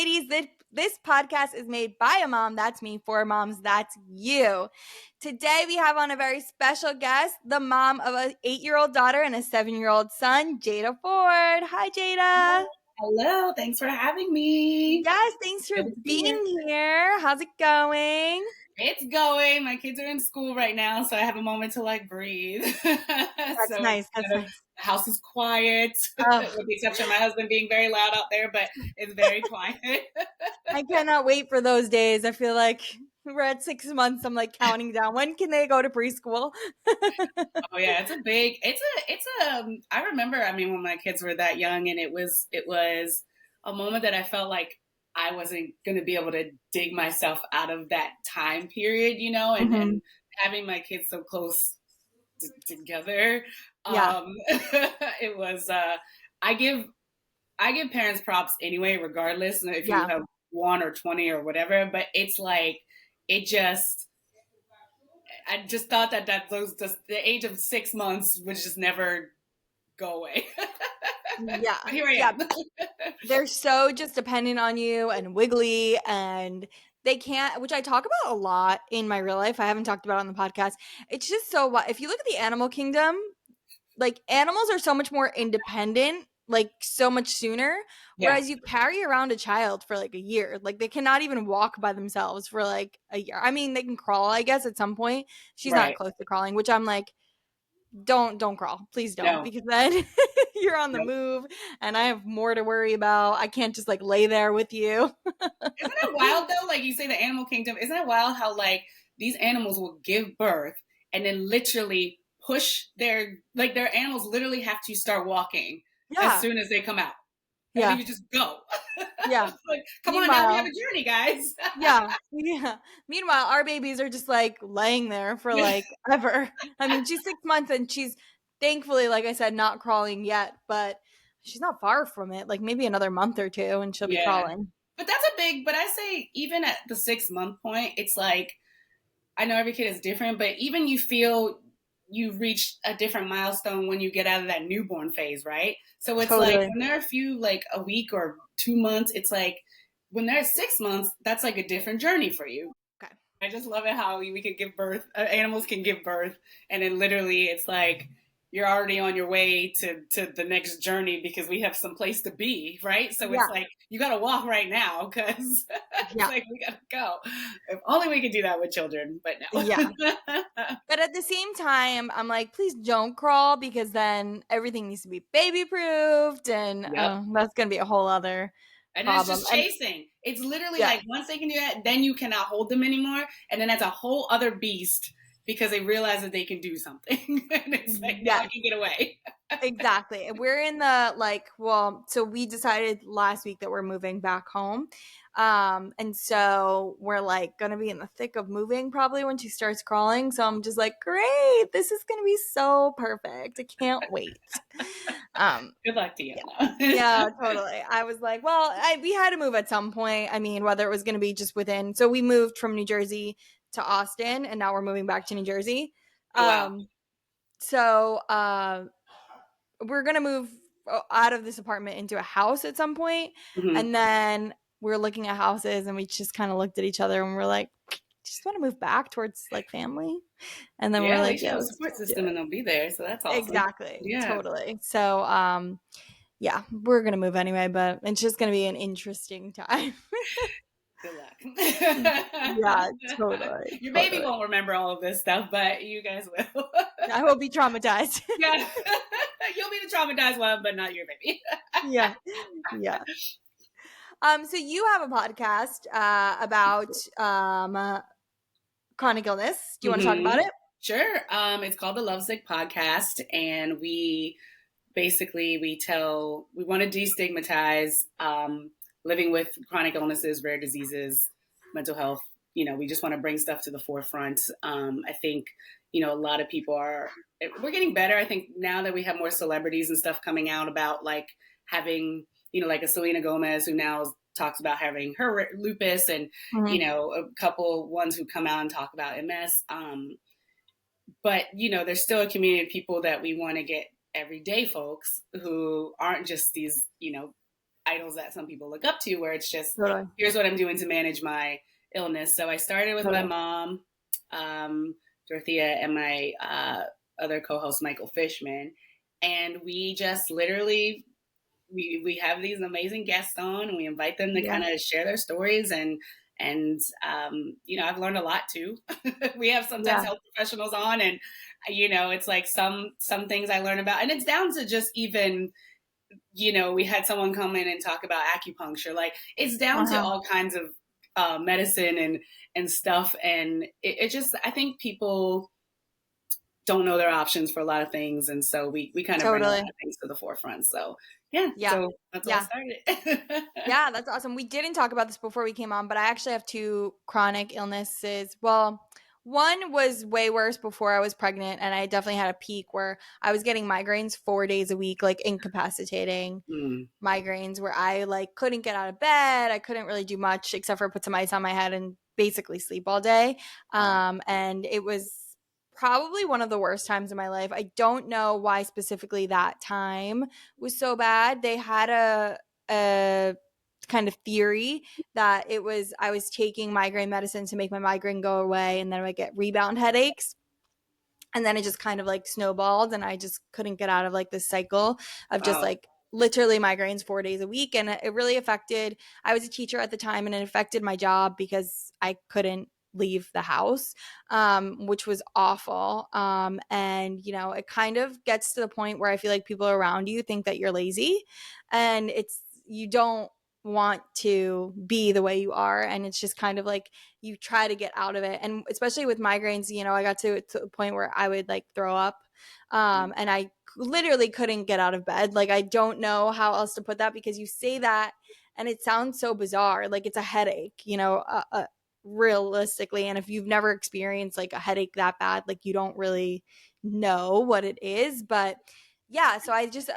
ladies, this podcast is made by a mom, that's me, for moms, that's you. Today we have on a very special guest, the mom of an 8-year-old daughter and a 7-year-old son, Jada Ford. Hi, Jada. Hello, thanks for having me. Yes, thanks for Good to be here. being here. How's it going? It's going. My kids are in school right now, so I have a moment to breathe. That's So nice. That's the nice. house is quiet, Oh, with the exception of my husband being very loud out there, but it's very quiet. I cannot wait for those days. I feel like we're at 6 months. I'm like counting down. When can they go to preschool? Oh yeah, I remember, when my kids were that young, and it was a moment that I felt like I wasn't going to be able to dig myself out of that time period, Mhm. and having my kids so close together. Yeah. It was, I give parents props anyway, regardless if you Yeah. have one or 20 or whatever, but it's like, it just, I just thought that the age of 6 months would just never go away. Yeah. But here I Yeah. am. They're so just dependent on you and wiggly, and they can't, which I talk about a lot in my real life. I haven't talked about it on the podcast. It's just so, if you look at the animal kingdom, like animals are so much more independent, like so much sooner. Yeah, Whereas you carry around a child for like a year, like they cannot even walk by themselves for like a year. I mean, they can crawl, I guess, at some point. She's not right. close to crawling, which I'm like, don't crawl, please don't, No, because then you're on the no. move and I have more to worry about. I can't just like lay there with you. Isn't it wild though? Like you say, the animal kingdom. Isn't it wild how these animals will give birth and then literally push their animals literally have to start walking as Yeah. soon as they come out. And then Yeah. you just go. Yeah. Like, come on now, we have Meanwhile, a journey, guys. yeah. Yeah. Meanwhile, our babies are just like laying there for like ever. I mean, she's 6 months and she's thankfully, like I said, not crawling yet, but she's not far from it. Like maybe another month or two and she'll be Yeah. crawling. But I say even at the 6 month point, it's like, I know every kid is different, but even you feel you've reached a different milestone when you get out of that newborn phase, right? So it's like Totally. when they're a few, like a week or 2 months, it's like when they're 6 months, that's like a different journey for you. Okay. I just love it how we could give birth, animals can give birth, and then literally it's like you're already on your way to the next journey because we have some place to be, right? So it's Yeah. like you got to walk right now because it's Yeah. like we got to go. If only we could do that with children, but Yeah. no. But at the same time, I'm like, please don't crawl because then everything needs to be baby proofed and Yep. that's going to be a whole other And then it's problem. just And chasing. It's literally yeah. like once they can do that, then you cannot hold them anymore. And then that's a whole other beast because they realize that they can do something. And it's like, now I Yes. can get away. Exactly. We're in the so we decided last week that we're moving back home. And so we're like gonna be in the thick of moving probably when she starts crawling. So I'm just like, great, this is gonna be so perfect. I can't wait. Um, Good luck to you. yeah. No. Yeah, totally. I was like, well, we had to move at some point. I mean, whether it was gonna be just within, so we moved from New Jersey to Austin and now we're moving back to New Jersey. Oh, wow. So we're gonna move out of this apartment into a house at some point, Hmm. and then we're looking at houses, and we just kind of looked at each other, and we're like, just want to move back towards like family, and then Yeah, we're at like, least you yeah, have a let's support do system it. and they'll be there. So that's awesome. Exactly, Yeah. totally. So, yeah, we're gonna move anyway, but it's just gonna be an interesting time. Good luck. Yeah, totally, Your baby totally. won't remember all of this stuff, but you guys will. I hope be traumatized. Yeah. You'll be the traumatized one, but not your baby. Yeah, yeah. So you have a podcast about chronic illness. Do you want to talk Hmm. about it? Sure. It's called the Lovesick Podcast, and we basically we want to destigmatize living with chronic illnesses, rare diseases, mental health. We just want to bring stuff to the forefront. I think a lot of people we're getting better. I think now that we have more celebrities and stuff coming out about like having like a Selena Gomez who now talks about having her lupus, and Mhm. a couple ones who come out and talk about MS. But there's still a community of people that we want to get everyday folks who aren't just these idols that some people look up to, where it's just, Totally. here's what I'm doing to manage my illness. So I started with my Totally. mom, Dorothea, and my other co-host, Michael Fishman. And we just literally, we have these amazing guests on, and we invite them to Yeah. kind of share their stories, and I've learned a lot too. We have sometimes Yeah. health professionals on, and it's like some things I learn about, and it's down to just even, we had someone come in and talk about acupuncture. Like, it's down to Uh-huh. all kinds of medicine and stuff, and it just, I think people don't know their options for a lot of things, and so we kind of bring a lot Totally. of things to the forefront. So yeah, Yeah. so that's how I Yeah. started. Yeah, that's awesome. We didn't talk about this before we came on, but I actually have two chronic illnesses. Well, one was way worse before I was pregnant, and I definitely had a peak where I was getting migraines 4 days a week, like incapacitating Mm, migraines, where I like couldn't get out of bed. I couldn't really do much except for put some ice on my head and basically sleep all day. wow. And it was probably one of the worst times in my life. I don't know why specifically that time was so bad. They had a kind of theory that it was I was taking migraine medicine to make my migraine go away, and then I would get rebound headaches, and then it just kind of like snowballed, and I just couldn't get out of like this cycle of just Wow. like literally migraines 4 days a week. And it really affected, I was a teacher at the time, and it affected my job because I couldn't leave the house, which was awful. And it kind of gets to the point where I feel like people around you think that you're lazy, and you don't want to be the way you are, and it's just kind of like you try to get out of it. And especially with migraines, I got to a point where I would like throw up, and I literally couldn't get out of bed. Like, I don't know how else to put that, because you say that and it sounds so bizarre, like it's a headache, realistically. And if you've never experienced like a headache that bad, like you don't really know what it is. But yeah, so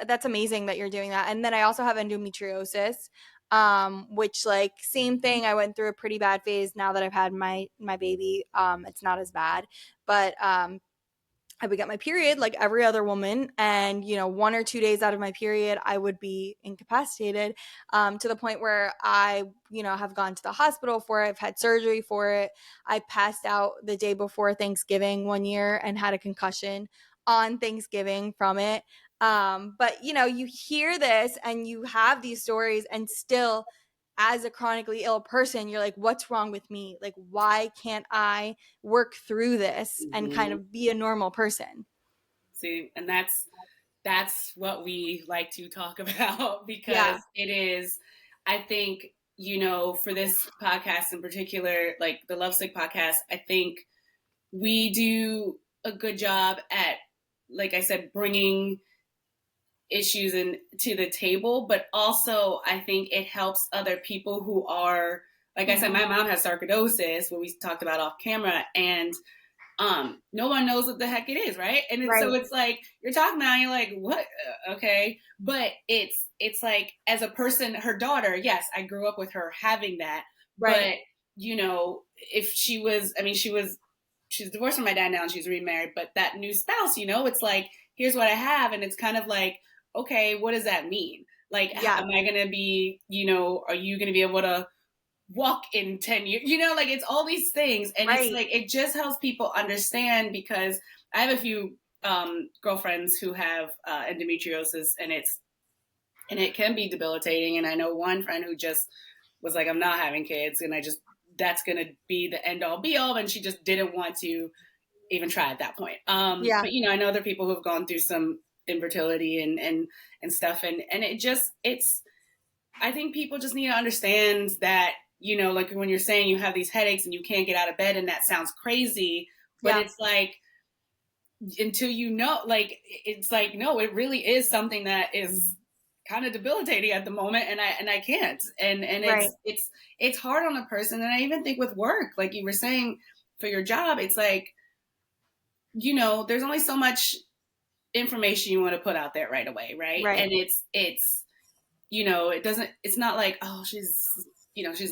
that's amazing that you're doing that. And then I also have endometriosis, which, like, same thing. I went through a pretty bad phase. Now that I've had my baby, it's not as bad. But I would get my period like every other woman, and 1 or 2 days out of my period, I would be incapacitated, to the point where I have gone to the hospital for it. I've had surgery for it. I passed out the day before Thanksgiving one year and had a concussion on Thanksgiving from it. But you hear this and you have these stories, and still, as a chronically ill person, you're like, what's wrong with me? Like, why can't I work through this and kind Hmm. of be a normal person? See, and that's what we like to talk about, because Yeah. it is, I think, for this podcast in particular, like the Lovesick podcast, I think we do a good job at, like I said, bringing issues in to the table, but also I think it helps other people who are, like I said, Mm-hmm. my mom has sarcoidosis, what we talked about off camera, and no one knows what the heck it is, right? And so Right. it's like you're talking about, and you're like, what? Okay, but it's like, as a person, her daughter, yes, I grew up with her having that, Right. but if she was, I mean, she's divorced from my dad now, and she's remarried, but that new spouse, it's like, here's what I have, and it's kind of like, okay, what does that mean? Like, Yeah. am I gonna be, are you gonna be able to walk in 10 years, like, it's all these things, and it's Right. like, it just helps people understand, because I have a few girlfriends who have endometriosis, and it can be debilitating, and I know one friend who just was like, I'm not having kids, and that's gonna be the end all be all, and she just didn't want to even try at that point. Yeah. But I know other people who've gone through some infertility and stuff, and it's I think people just need to understand that, like when you're saying you have these headaches and you can't get out of bed, and that sounds crazy, but Yeah. it's like, until like, it's like, no, it really is something that is kind of debilitating at the moment, and I can't, and Right. it's hard on a person. And I even think with work, like you were saying, for your job, it's like, there's only so much information you want to put out there right away, right? Right. And it's not like, oh, she's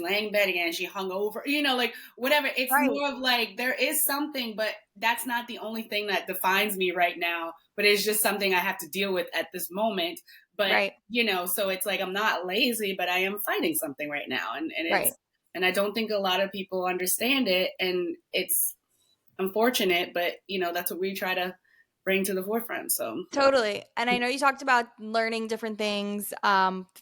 laying in bed again, she hung over, like, whatever. It's Right. more of like, there is something, but that's not the only thing that defines me right now, but it's just something I have to deal with at this moment. But, Right. so it's like I'm not lazy, but I am fighting something right now. Right. And I don't think a lot of people understand it. And it's unfortunate, but, that's what we try to bring to the forefront. So, Totally. And I know you talked about learning different things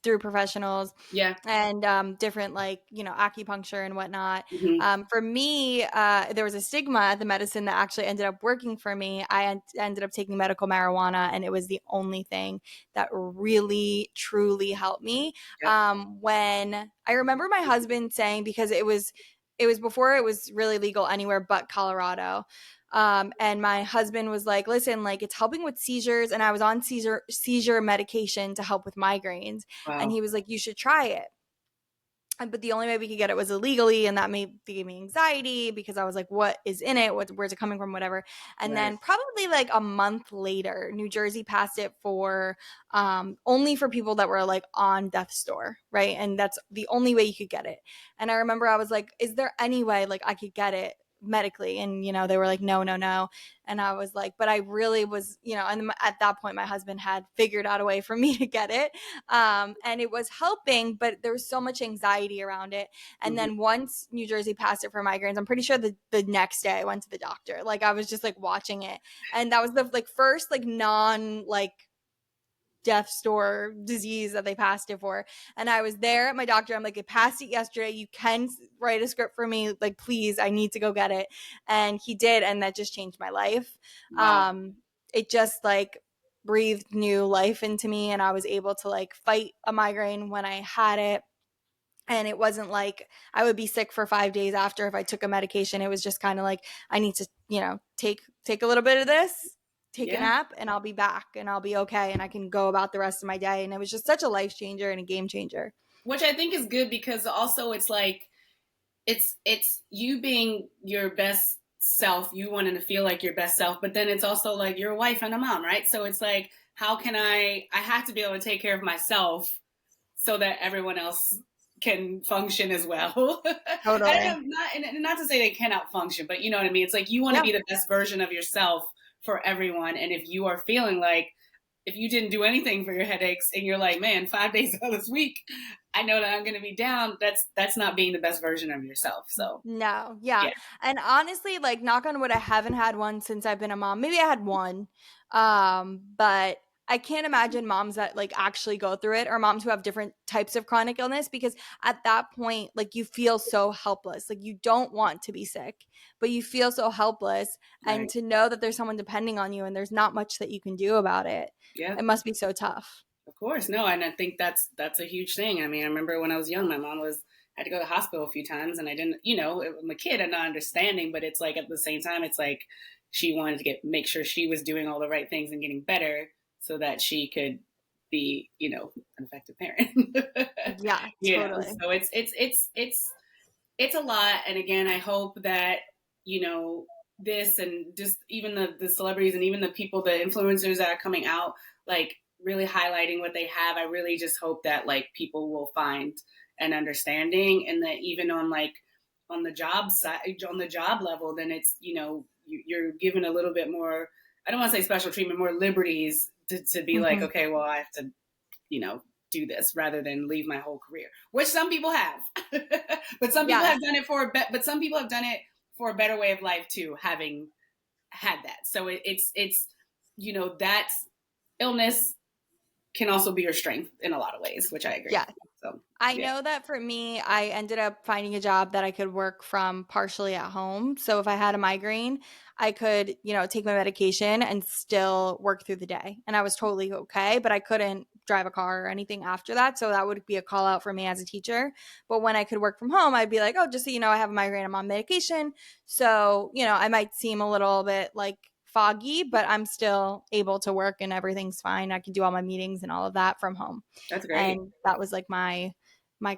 through professionals yeah. and different, like, acupuncture and whatnot. Hmm. For me, there was a stigma at the medicine that actually ended up working for me. Ended up taking medical marijuana, and it was the only thing that really, truly helped me. Yep. When I remember my husband saying, because it was before it was really legal anywhere but Colorado. And my husband was like, listen, like, it's helping with seizures. And I was on seizure medication to help with migraines. And Wow. he was like, you should try it. But the only way we could get it was illegally, and that gave me anxiety because I was like, what is in it? Where's it coming from? Whatever. And Right. then probably like a month later, New Jersey passed it for only for people that were like on death's door, right? And that's the only way you could get it. And I remember I was like, is there any way like I could get it medically? And they were like, no, no, no. And I was like, but I really was, and at that point my husband had figured out a way for me to get it. And it was helping, but there was so much anxiety around it. And Hmm. then once New Jersey passed it for migraines, I'm pretty sure the next day I went to the doctor. Like, I was just like watching it, and that was the like first like non like death's door disease that they passed it for. And I was there at my doctor. I'm like, I passed it yesterday. You can write a script for me. Like, please, I need to go get it. And he did. And that just changed my life. Wow. It just like breathed new life into me. And I was able to like fight a migraine when I had it. And it wasn't like I would be sick for 5 days after if I took a medication. It was just kind of like, I need to, take a little bit of this, take a Yeah. nap, and I'll be back and I'll be okay. And I can go about the rest of my day. And it was just such a life changer and a game changer. Which I think is good because also it's like, it's you being your best self, you wanting to feel like your best self, but then it's also like you're a wife and a mom, right? So it's like, how can I have to be able to take care of myself so that everyone else can function as well. I Totally. don't know, not to say they cannot function, but you know what I mean? It's like you want to Yeah. be the best version of yourself for everyone. And if you are feeling like if you didn't do anything for your headaches and you're like, man, 5 days out of this week, I know that I'm going to be down. That's not being the best version of yourself. So No, yeah. yeah, And honestly, like, knock on wood, I haven't had one since I've been a mom. Maybe I had one. But I can't imagine moms that like actually go through it, or moms who have different types of chronic illness, because at that point, like, you feel so helpless. Like, you don't want to be sick, but you feel so helpless. And right. to know that there's someone depending on you and there's not much that you can do about it, Yeah. it must be so tough. Of course, no, and I think that's a huge thing. I mean, I remember when I was young, my mom had to go to the hospital a few times, and I didn't, I'm a kid and not understanding, but it's like at the same time, it's like she wanted to make sure she was doing all the right things and getting better so that she could be, an effective parent. Yeah, totally. So it's a lot, and again, I hope that you know this and just even the celebrities and even the people, the influencers that are coming out, like really highlighting what they have. I really just hope that like people will find an understanding, and that even on like on the job side, on the job level, then it's you're given a little bit more. I don't want to say special treatment, more liberties to be like, Hmm. okay, well, I have to do this rather than leave my whole career, which some people have. But some people Yes. have done it but some people have done it for a better way of life too, having had that. So it's that illness can also be your strength in a lot of ways, which I agree. Yeah. So I yeah, know that for me, I ended up finding a job that I could work from partially at home. So if I had a migraine, I could, take my medication and still work through the day. And I was totally okay, but I couldn't drive a car or anything after that. So that would be a call out for me as a teacher. But when I could work from home, I'd be like, oh, just so you know, I have a migraine, I'm on medication. So, I might seem a little bit like foggy, but I'm still able to work and everything's fine. I can do all my meetings and all of that from home. that's great. And that was like my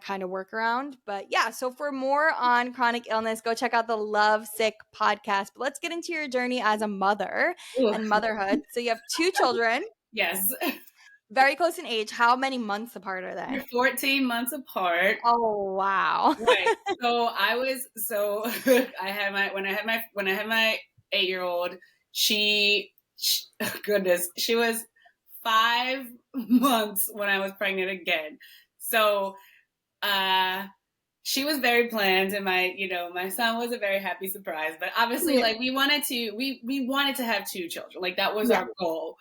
kind of workaround. But yeah, so for more on chronic illness, go check out the Love Sick podcast. But let's get into your journey as a mother Ooh, and motherhood. So you have two children, yes. very close in age. How many months apart are You're they? 14 months apart. Oh, wow. Right. I had my 8-year-old, she oh goodness, she was 5 months when I was pregnant again. So, uh, she was very planned, and my son was a very happy surprise. But obviously, Yeah. like we wanted to have two children, like that was Yeah. our goal,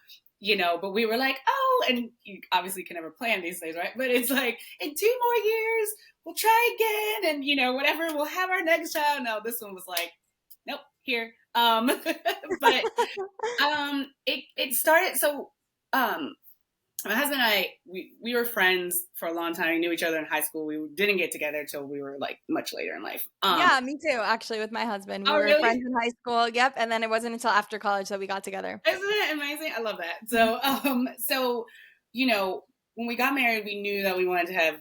But we were like, oh, and you obviously can never plan these things, right? But it's like in 2 more years we'll try again, and whatever, we'll have our next child. No, this one was like, nope, here. But it started so. My husband and I, we were friends for a long time. We knew each other in high school. We didn't get together until we were like much later in life. Yeah, me too, actually, with my husband. We Oh, were really? friends in high school. Yep. And then it wasn't until after college that we got together. Isn't it amazing? I love that. Mhm. So you know, when we got married, we knew that we wanted to have,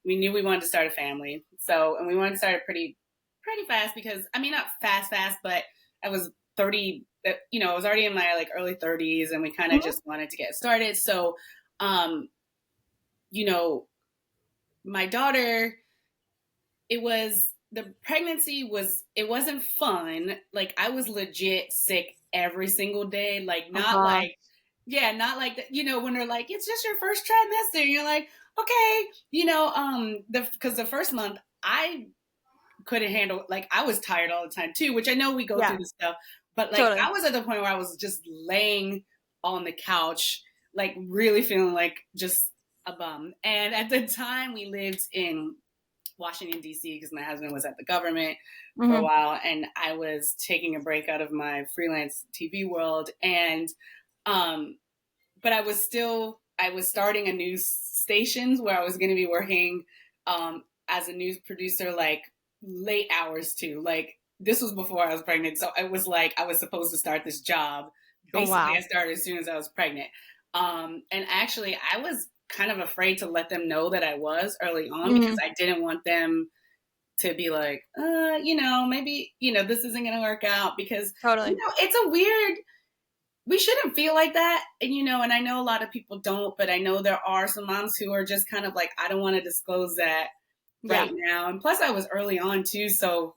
we knew we wanted to start a family. So, and we wanted to start it pretty fast because, I mean, not fast, but I was 30. I was already in my like early 30s, and we kind of Mhm. just wanted to get started. So, um, you know, my daughter, the pregnancy it wasn't fun. Like I was legit sick every single day. Like Oh not gosh. like, yeah, not like when they're like, it's just your first trimester. And you're like, okay, because the first month I couldn't handle, like I was tired all the time too, which I know we go through Yeah, this stuff, but like totally. I was at the point where I was just laying on the couch, like really feeling like just a bum. And at the time we lived in Washington, D.C., because my husband was at the government for a Mhm. while, and I was taking a break out of my freelance TV world. And, um, but I was starting a news station where I was going to be working as a news producer, like late hours too. Like this was before I was pregnant. So it was like I was supposed to start this job. Oh, Basically, I wow. started as soon as I was pregnant. And actually, I was kind of afraid to let them know that I was early on because Mhm. I didn't want them to be like, maybe, this isn't going to work out because, Totally. it's a weird, we shouldn't feel like that. And, and I know a lot of people don't, but I know there are some moms who are just kind of like, I don't want to disclose that right Yeah. now. And plus I was early on too. So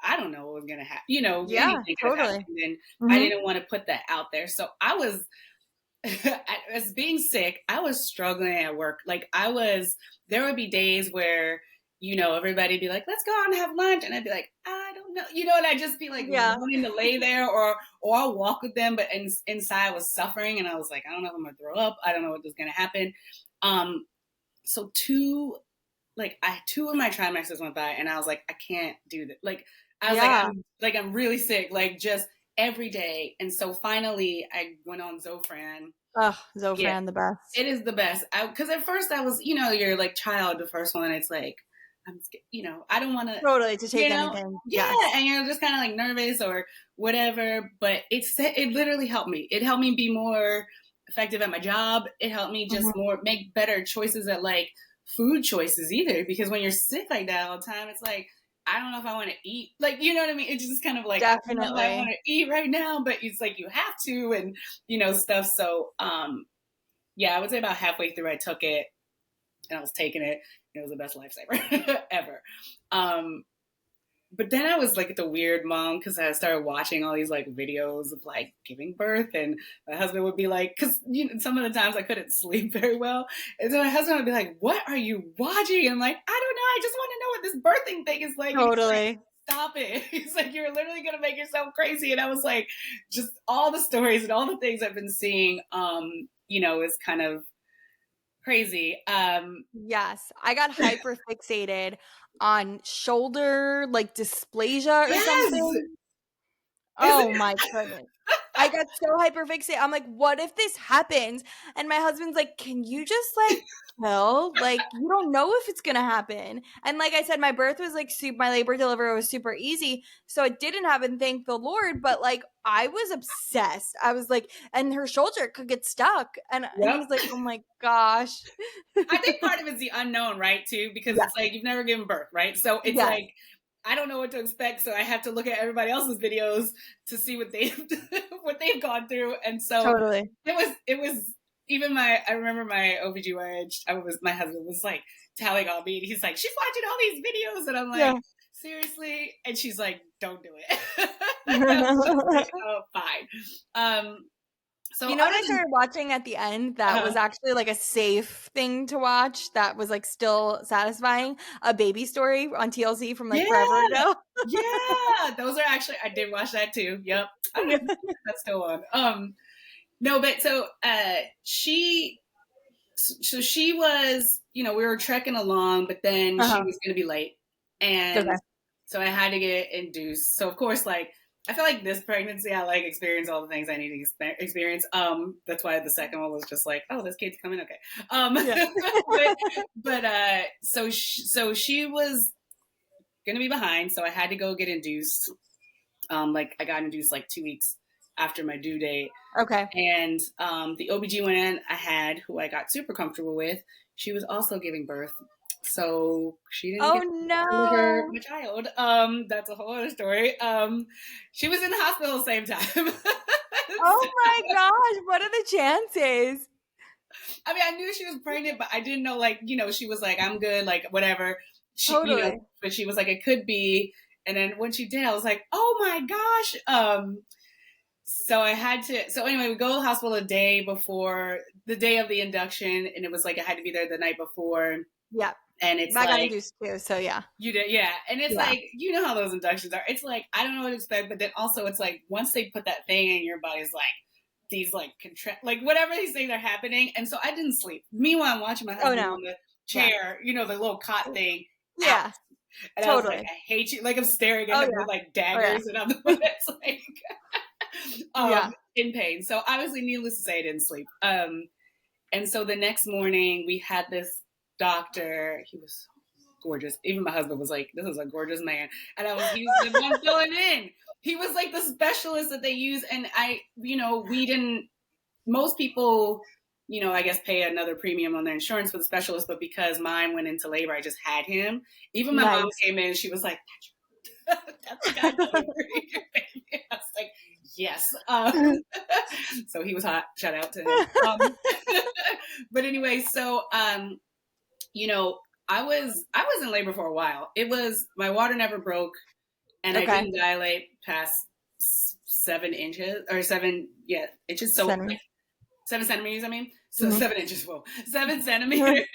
I don't know what was going to happen. Yeah, Anything could have totally. happened. And I Mhm. didn't want to put that out there. So I was, as being sick, I was struggling at work. Like there would be days where, everybody'd be like, let's go out and have lunch. And I'd be like, I don't know, and I'd just be like Yeah. wanting to lay there or I'll walk with them. But inside I was suffering and I was like, I don't know if I'm going to throw up. I don't know what is going to happen. Um, so two of my trimesters went by and I was like, I can't do this. Like, I was Yeah. I'm really sick, like just every day. And so finally I went on Zofran. Ugh, Yeah, Zofran, the best. it is the best. Because at first I was, your like child, the first one, it's like, I'm, I don't want to, Totally, to take anything. yeah, Yes. and you're just kind of like nervous or whatever. But it literally helped me. It helped me be more effective at my job. It helped me just Mhm. make better choices at like food choices either. Because when you're sick like that all the time, it's like, I don't know if I want to eat. Like, you know what I mean? It's just kind of like, I don't know if I want Definitely. to eat right now, but it's like you have to, and stuff. So, yeah, I would say about halfway through I took it and I was taking it. It was the best lifesaver ever. Um, but then I was like the weird mom because I started watching all these like videos of like giving birth, and my husband would be like, because some of the times I couldn't sleep very well, and so my husband would be like, "What are you watching?" And I'm like, "I don't know. I just want to know what this birthing thing is like." And he's like, Totally. "Stop it!" He's like, "You're literally gonna make yourself crazy." And I was like, just all the stories and all the things I've been seeing, is kind of crazy. Yes. I got hyper fixated on shoulder, like, dysplasia or Yes, something. isn't Oh my goodness. I got so hyperfixated. I'm like, "What if this happens?" And my husband's like, "Can you just, like, chill? Like, you don't know if it's gonna happen." And like I said, my birth was, like, my labor delivery was super easy, so it didn't happen, thank the Lord, but, like, I was obsessed. I was like, and her shoulder could get stuck, and yep. he's like, "Oh my gosh." I think part of it's the unknown, right? Too, because Yeah. it's like you've never given birth, right? So it's Yes. like I don't know what to expect, so I have to look at everybody else's videos to see what they've what they've gone through, and so Totally. it was even I remember my OBGYN, my husband was like telling on me, and he's like, she's watching all these videos, and I'm like, Yeah. seriously, and she's like, don't do it. And I was just like, oh, fine. So You know other what I than started watching at the end that was uh, actually like a safe thing to watch that was like still satisfying? A Baby Story on TLC from like forever yeah, ago. yeah, those are actually I did watch that too. Yep, I don't know if that's still on. No, but so she was, we were trekking along, but then she Uh-huh. was going to be late. And Okay. so I had to get induced. So of course, like, I feel like this pregnancy, I like experience all the things I need to experience. That's why the second one was just like, oh, this kid's coming. Okay. Yeah. So she was going to be behind. So I had to go get induced. Like I got induced like 2 weeks after my due date. Okay. And the OBGYN I had, who I got super comfortable with, she was also giving birth. So she didn't Oh get to deliver no. my child. That's a whole other story. She was in the hospital at the same time. Oh my gosh, what are the chances? I mean, I knew she was pregnant, but I didn't know, like, she was like, I'm good, like, whatever. Totally. But she was like, it could be. And then when she did, I was like, oh my gosh. So I had to. So anyway, we go to the hospital the day of the induction, and it was like I had to be there the night before. Yeah. And it's I got like induced too, so yeah. you did, yeah. And it's Yeah. like how those inductions are. It's like I don't know what to expect, but then also it's like once they put that thing in your body's like these like like whatever these things are happening. And so I didn't sleep. Meanwhile, I'm watching my Oh husband no. on the Yeah. chair, the little cot thing out. Yeah. And I was like, Totally. I hate you. Like I'm staring at Oh him yeah. with like Oh yeah. daggers, and I'm the one that's like Yeah. in pain. So obviously, needless to say, I didn't sleep. And so the next morning, we had this doctor. He was so gorgeous. Even my husband was like, "This is a gorgeous man," and he was the one filling in. He was like the specialist that they use, and we didn't. Most people, I guess pay another premium on their insurance for the specialist, but because mine went into labor, I just had him. Even my mom Nice. came in, she was like, "That's the guy delivering your baby." I was like, "Yes." So he was hot. Shout out to him. But anyway, so I was in labor for a while. It was my water never broke, and I Okay. didn't dilate past 7 inches or 7 inches. So like 7 centimeters. I mean, so Mhm. 7 inches. Whoa, 7 centimeters.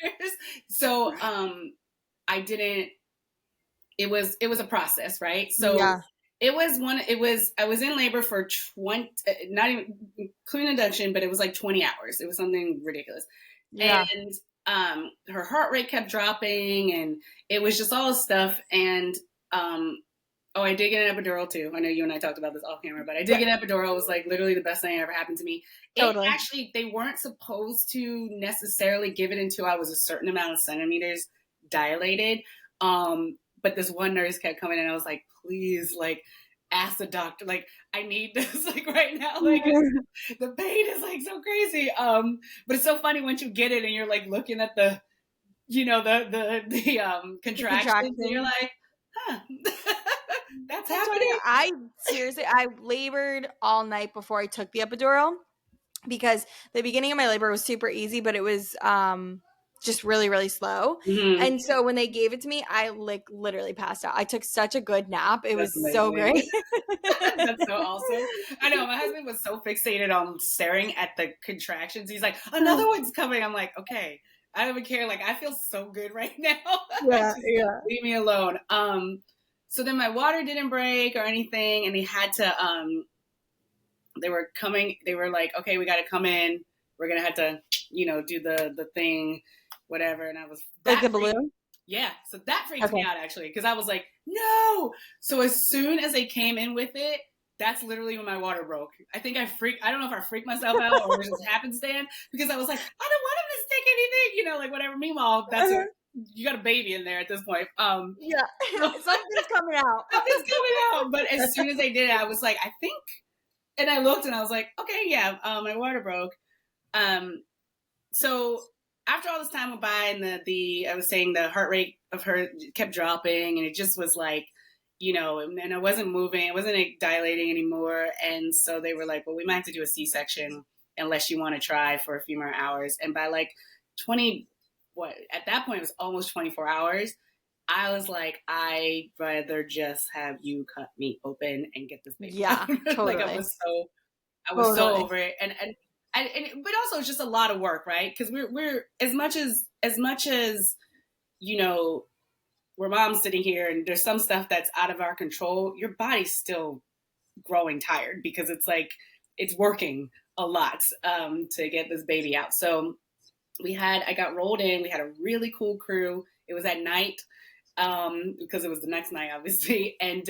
So I didn't. It was a process, right? So Yeah. I was in labor for 20, not even including induction, but it was like 20 hours. It was something ridiculous. Yeah. And her heart rate kept dropping, and it was just all this stuff. And oh, I did get an epidural too. I know you and I talked about this off camera, but I did Yeah. get an epidural. It was like literally the best thing that ever happened to me. It Totally. actually, they weren't supposed to necessarily give it until I was a certain amount of centimeters dilated. But this one nurse kept coming, and I was like, please, like, ask the doctor, like, I need this, like, right now, like, the pain is like so crazy. But it's so funny once you get it, and you're like looking at the, the The contractions, and you're contraction. like, huh, that's That's funny. happening. I labored all night before I took the epidural because the beginning of my labor was super easy, but it was just really, really slow. Mm-hmm. And so when they gave it to me, I like literally passed out. I took such a good nap. It That's was so amazing. great. That's so awesome. I know my husband was so fixated on staring at the contractions. He's like, another one's coming. I'm like, okay, I don't even care. Like, I feel so good right now. Yeah, Just yeah. leave me alone. So then my water didn't break or anything, and they had to they were coming, they were like, okay, we got to come in, we're gonna have to do the thing, whatever. And I was Like that the freaked, balloon? yeah, so that freaked me Okay. out actually, because I was like, no. So as soon as they came in with it, that's literally when my water broke. I don't know if I freaked myself out or it was just happenstance, because I was like, I don't want him to stick anything, like whatever. Meanwhile, you got a baby in there at this point. Yeah. So Something's coming out. nothing's coming out. But as soon as they did it, I was like, I think, and I looked and I was like, okay, yeah, my water broke. Um, so after all this time went by, and the I was saying the heart rate of her kept dropping, and it just was like, and I wasn't moving, it wasn't like dilating anymore. And so they were like, well, we might have to do a C-section unless you want to try for a few more hours. And by like 20, at that point it was almost 24 hours. I was like, I'd rather just have you cut me open and get this baby out. Yeah, Like I totally. was so I was so Totally. over it. But also it's just a lot of work, right? Because we're as much as you know, we're moms sitting here and there's some stuff that's out of our control. Your body's still growing tired because it's like it's working a lot to get this baby out. So I got rolled in. We had a really cool crew. It was at night because it was the next night, obviously, and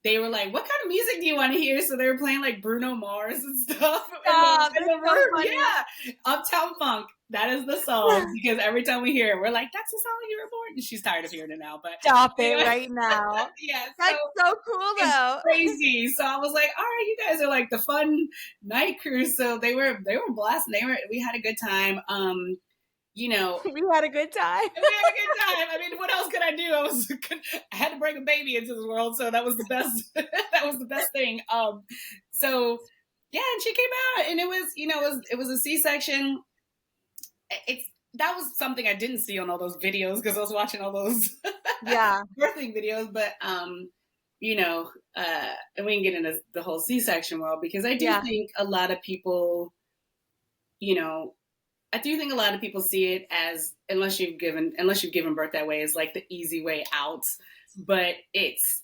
they were like, "What kind of music do you want to hear?" So they were playing like Bruno Mars and stuff in Stop. in That's the so room. funny. Yeah, Uptown Funk. That is the song because every time we hear it, we're like, "That's the song you were born." She's tired of hearing it now, but Stop it anyway, right now. yeah. So That's so cool it's though. crazy. So I was like, "All right, you guys are like the fun night crew." So they were blasting. We had a good time. You know, We had a good time. and we had a good time. I mean, what else could I do? I had to bring a baby into this world, so that was the best. That was the best thing. So yeah, and she came out, and it was a C-section. It's That was something I didn't see on all those videos because I was watching all those Yeah. birthing videos. But and we can get into the whole C-section world because I do Yeah. think a lot of people, you know, I do think a lot of people see it as unless you've given birth that way is like the easy way out, but it's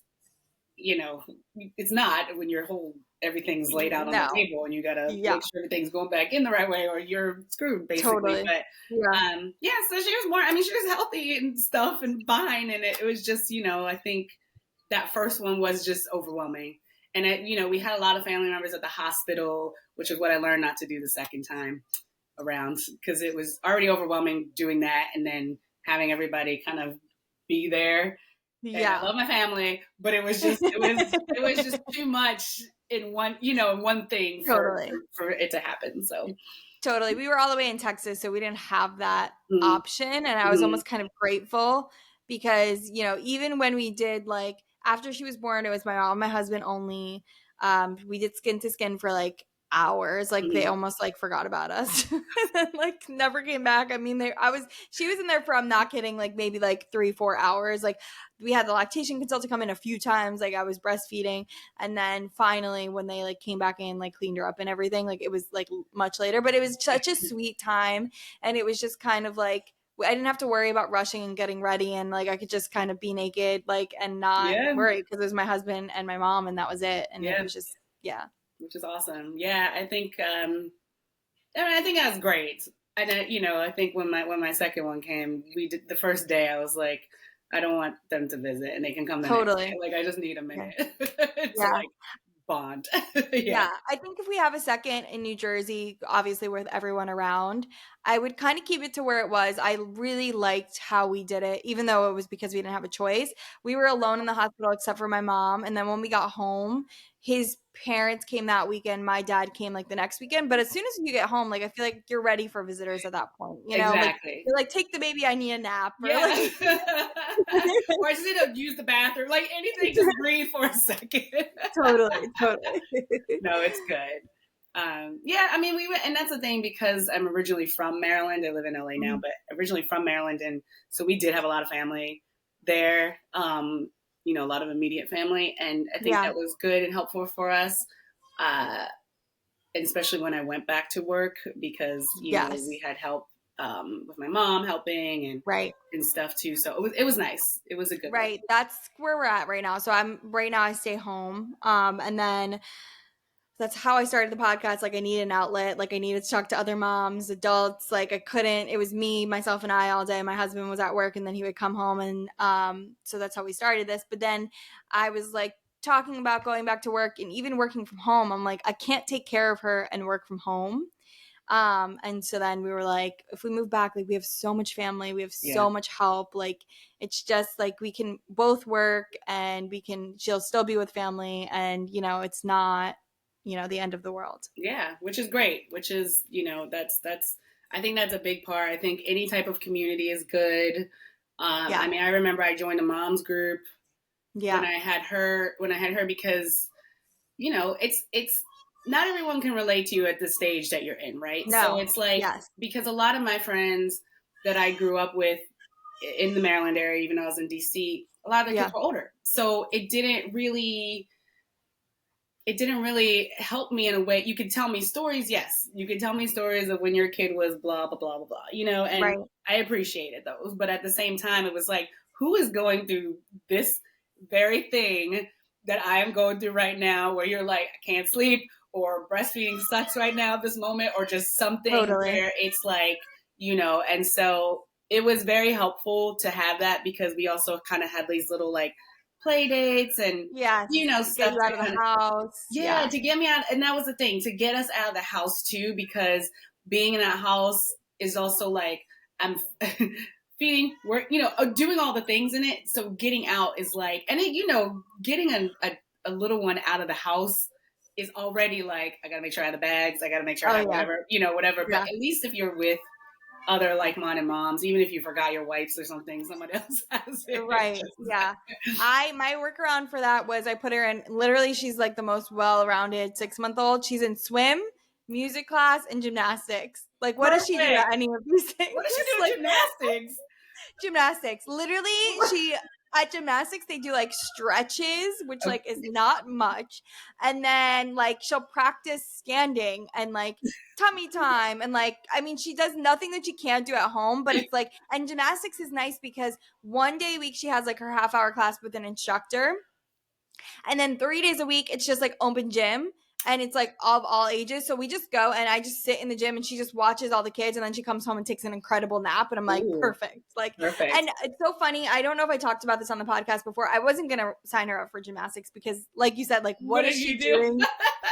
not when your whole everything's laid out on the No. table and you gotta Yeah. make sure everything's going back in the right way or you're screwed basically. Totally. But Yeah. yeah, so she was more. I mean, she was healthy and stuff and fine, and it was just I think that first one was just overwhelming. And we had a lot of family members at the hospital, which is what I learned not to do the second time around because it was already overwhelming doing that and then having everybody kind of be there. And I Yeah. love my family, but it was just too much in one thing for Totally. for it to happen. So Totally. We were all the way in Texas, so we didn't have that mm-hmm. option. And I was almost kind of grateful because, even when we did like after she was born, it was my mom, and my husband only. We did skin to skin for like hours. Like they Mm-hmm. almost like forgot about us. And then, like never came back. I mean, she was in there for, I'm not kidding, like maybe like 3-4 hours. Like we had the lactation consultant come in a few times. Like I was breastfeeding. And then finally, when they like came back in, like cleaned her up and everything, like it was like much later, but it was such a sweet time. And it was just kind of like, I didn't have to worry about rushing and getting ready. And like, I could just kind of be naked, like, and not Yeah, worry because it was my husband and my mom, and that was it. And it yeah, was just, yeah. which is awesome. Yeah, I think that's great. And I think when my second one came, we did the first day. I was like, I don't want them to visit, and they can come the next day. Totally. Like I just need a Yeah. minute to Yeah. like bond. Yeah, Yeah, I think if we have a second in New Jersey, obviously with everyone around, I would kind of keep it to where it was. I really liked how we did it, even though it was because we didn't have a choice. We were alone in the hospital except for my mom. And then when we got home, his parents came that weekend. My dad came like the next weekend. But as soon as you get home, like I feel like you're ready for visitors at that point. Like exactly. you're like, take the baby, I need a nap. Or Yeah. like Or I just need to use the bathroom. Like anything, just breathe for a second. totally, totally. No, it's good. Yeah, I mean, we went, and that's the thing because I'm originally from Maryland. I live in LA now, Mhm. but originally from Maryland, and so we did have a lot of family there. A lot of immediate family, and I think Yeah. that was good and helpful for us. Uh, and especially when I went back to work because we Yes. had help with my mom helping Right. and stuff too. So it was nice. It was a good one. Right. That's where we're at right now. So I stay home. And then that's how I started the podcast. Like I needed an outlet. Like I needed to talk to other moms, adults. Like I couldn't, it was me, myself and I all day. My husband was at work and then he would come home. And so that's how we started this. But then I was like talking about going back to work and even working from home. I'm like, I can't take care of her and work from home. And so then we were like, if we move back, like we have so much family, we have Yeah. so much help. Like it's just like we can both work and she'll still be with family, and it's not, the end of the world. Yeah, which is great. Which is that's I think that's a big part. I think any type of community is good. I Yeah. mean, I remember I joined a mom's group when Yeah. I had her because it's not everyone can relate to you at the stage that you're in, right? So No. it's like Yes. because a lot of my friends that I grew up with in the Maryland area, even though I was in DC, a lot of their kids Yeah. were older. So it didn't really it didn't really help me in a way. You could tell me stories, yes. You could tell me stories of when your kid was blah blah blah blah blah, and Right. I appreciated those. But at the same time, it was like, who is going through this very thing that I am going through right now, where you're like, I can't sleep, or breastfeeding sucks right now at this moment, or just something Totally. where it's like, and so it was very helpful to have that because we also kind of had these little like play dates and Yes. Get stuff you out to of the kind of, house. yeah, Yeah. to get me out. And that was the thing, to get us out of the house too, because being in that house is also like, I'm feeding, work, doing all the things in it. So getting out is like, and it, getting a little one out of the house is already like, I got to make sure I have the bags. I got to make sure I Oh have yeah. whatever, whatever. But Yeah. at least if you're with other like-minded moms, even if you forgot your wipes or something, someone else has it. It's Right. just, Yeah. My workaround for that was I put her in, literally she's like the most well-rounded 6-month-old. She's in swim, music class, and gymnastics. Like what does she do perfect. at any of these things? What does she do Like in gymnastics? gymnastics. Literally, she at gymnastics they do like stretches, which like is Okay. not much. And then like she'll practice standing and like tummy time and like I mean she does nothing that she can't do at home, but it's like and gymnastics is nice because one day a week she has like her half-hour class with an instructor. And then 3 days a week, it's just like open gym and it's like of all ages. So we just go and I just sit in the gym and she just watches all the kids and then she comes home and takes an incredible nap. And I'm like, Ooh, perfect. Like, perfect. and it's so funny. I don't know if I talked about this on the podcast before. I wasn't going to sign her up for gymnastics because, like you said, like, What what is did she you do? doing?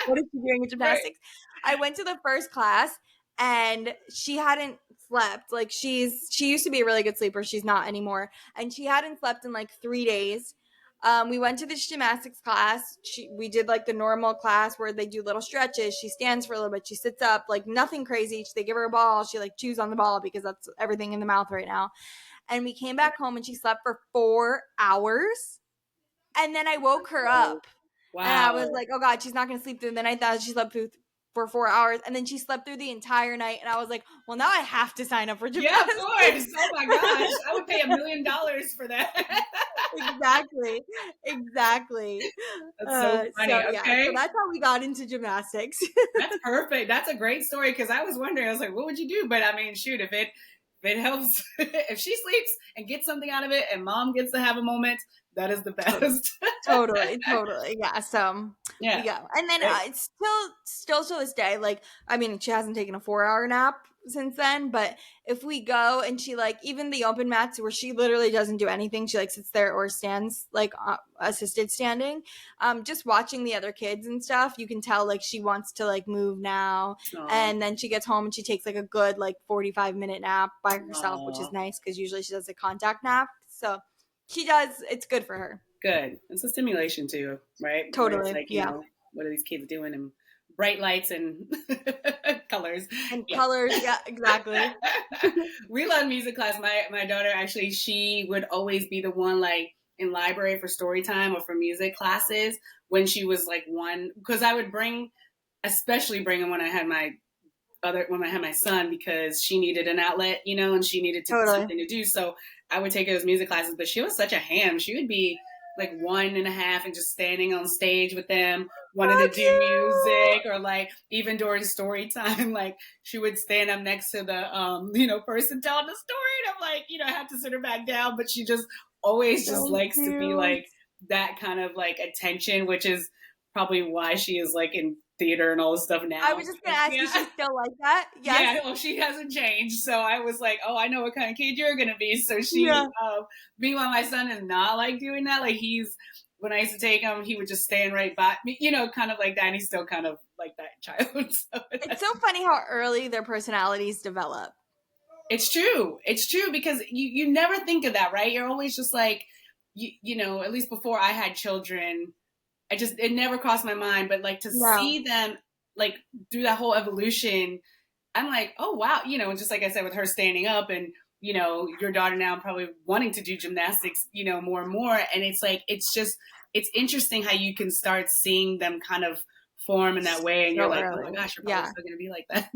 What is she doing with Right. gymnastics? I went to the first class and she hadn't slept. Like she used to be a really good sleeper. She's not anymore. And she hadn't slept in like 3 days. We went to this gymnastics class. We did like the normal class where they do little stretches. She stands for a little bit. She sits up, like nothing crazy. They give her a ball. She like chews on the ball because that's everything in the mouth right now. And we came back home and she slept for 4 hours. And then I woke her up and I was Wow. like, oh God, she's not going to sleep through the night. That she slept through for 4 hours. And then she slept through the entire night. And I was like, well, now I have to sign up for Yeah, of gymnastics. course. Oh my gosh. I would pay $1 million for that. Exactly. Exactly. That's so funny. So yeah, so Okay. that's how we got into gymnastics. That's perfect. That's a great story because I was wondering, I was like, what would you do? But I mean, shoot, if it helps, if she sleeps and gets something out of it and mom gets to have a moment, that is the Totally. best. Totally. Yeah. So we Yeah. go. And then Great. it's still to this day, like, I mean, she hasn't taken a 4 hour nap since then, but if we go and she like, even the open mats where she literally doesn't do anything, she like sits there or stands like assisted standing, just watching the other kids and stuff, you can tell like she wants to like move now. Aw. And then she gets home and she takes like a good like 45-minute nap by herself, which is Aw. nice because usually she does a contact nap. So she does, it's good for her. Good. It's a stimulation too, right? Where it's Totally. like, Yeah. what are these kids doing? And bright lights and colors. And Yeah. colors. Yeah, exactly. We love music class. My daughter actually, she would always be the one like in library for story time or for music classes when she was like one, because I would especially bring them when I had my son because she needed an outlet, and she needed Totally. something to do. So I would take her those music classes, but she was such a ham. She would be like 1.5 and just standing on stage with them, wanting So to do cute. music, or like even during story time, like she would stand up next to the person telling the story, and I'm like, I have to sit her back down, but she just always just So likes to be cute. like that kind of like attention, which is probably why she is like in theater and all this stuff I now. was just gonna ask, is she still like that? Yes. Yeah, well, she hasn't changed. So I was like, oh, I know what kind of kid you're gonna be. So Yeah. meanwhile, my son is not like doing that. Like when I used to take him, he would just stand right by me, kind of like that. And he's still kind of like that child. So It's so funny how early their personalities develop. it's true. It's true because you never think of that, right? You're always just like, at least before I had children, it never crossed my mind. But like to No. see them like through that whole evolution, I'm like, oh wow, just like I said with her standing up and your daughter now probably wanting to do gymnastics, more and more, and it's like it's interesting how you can start seeing them kind of form in that way, and you're So like, oh my early. gosh, you're probably Yeah. still gonna be like that.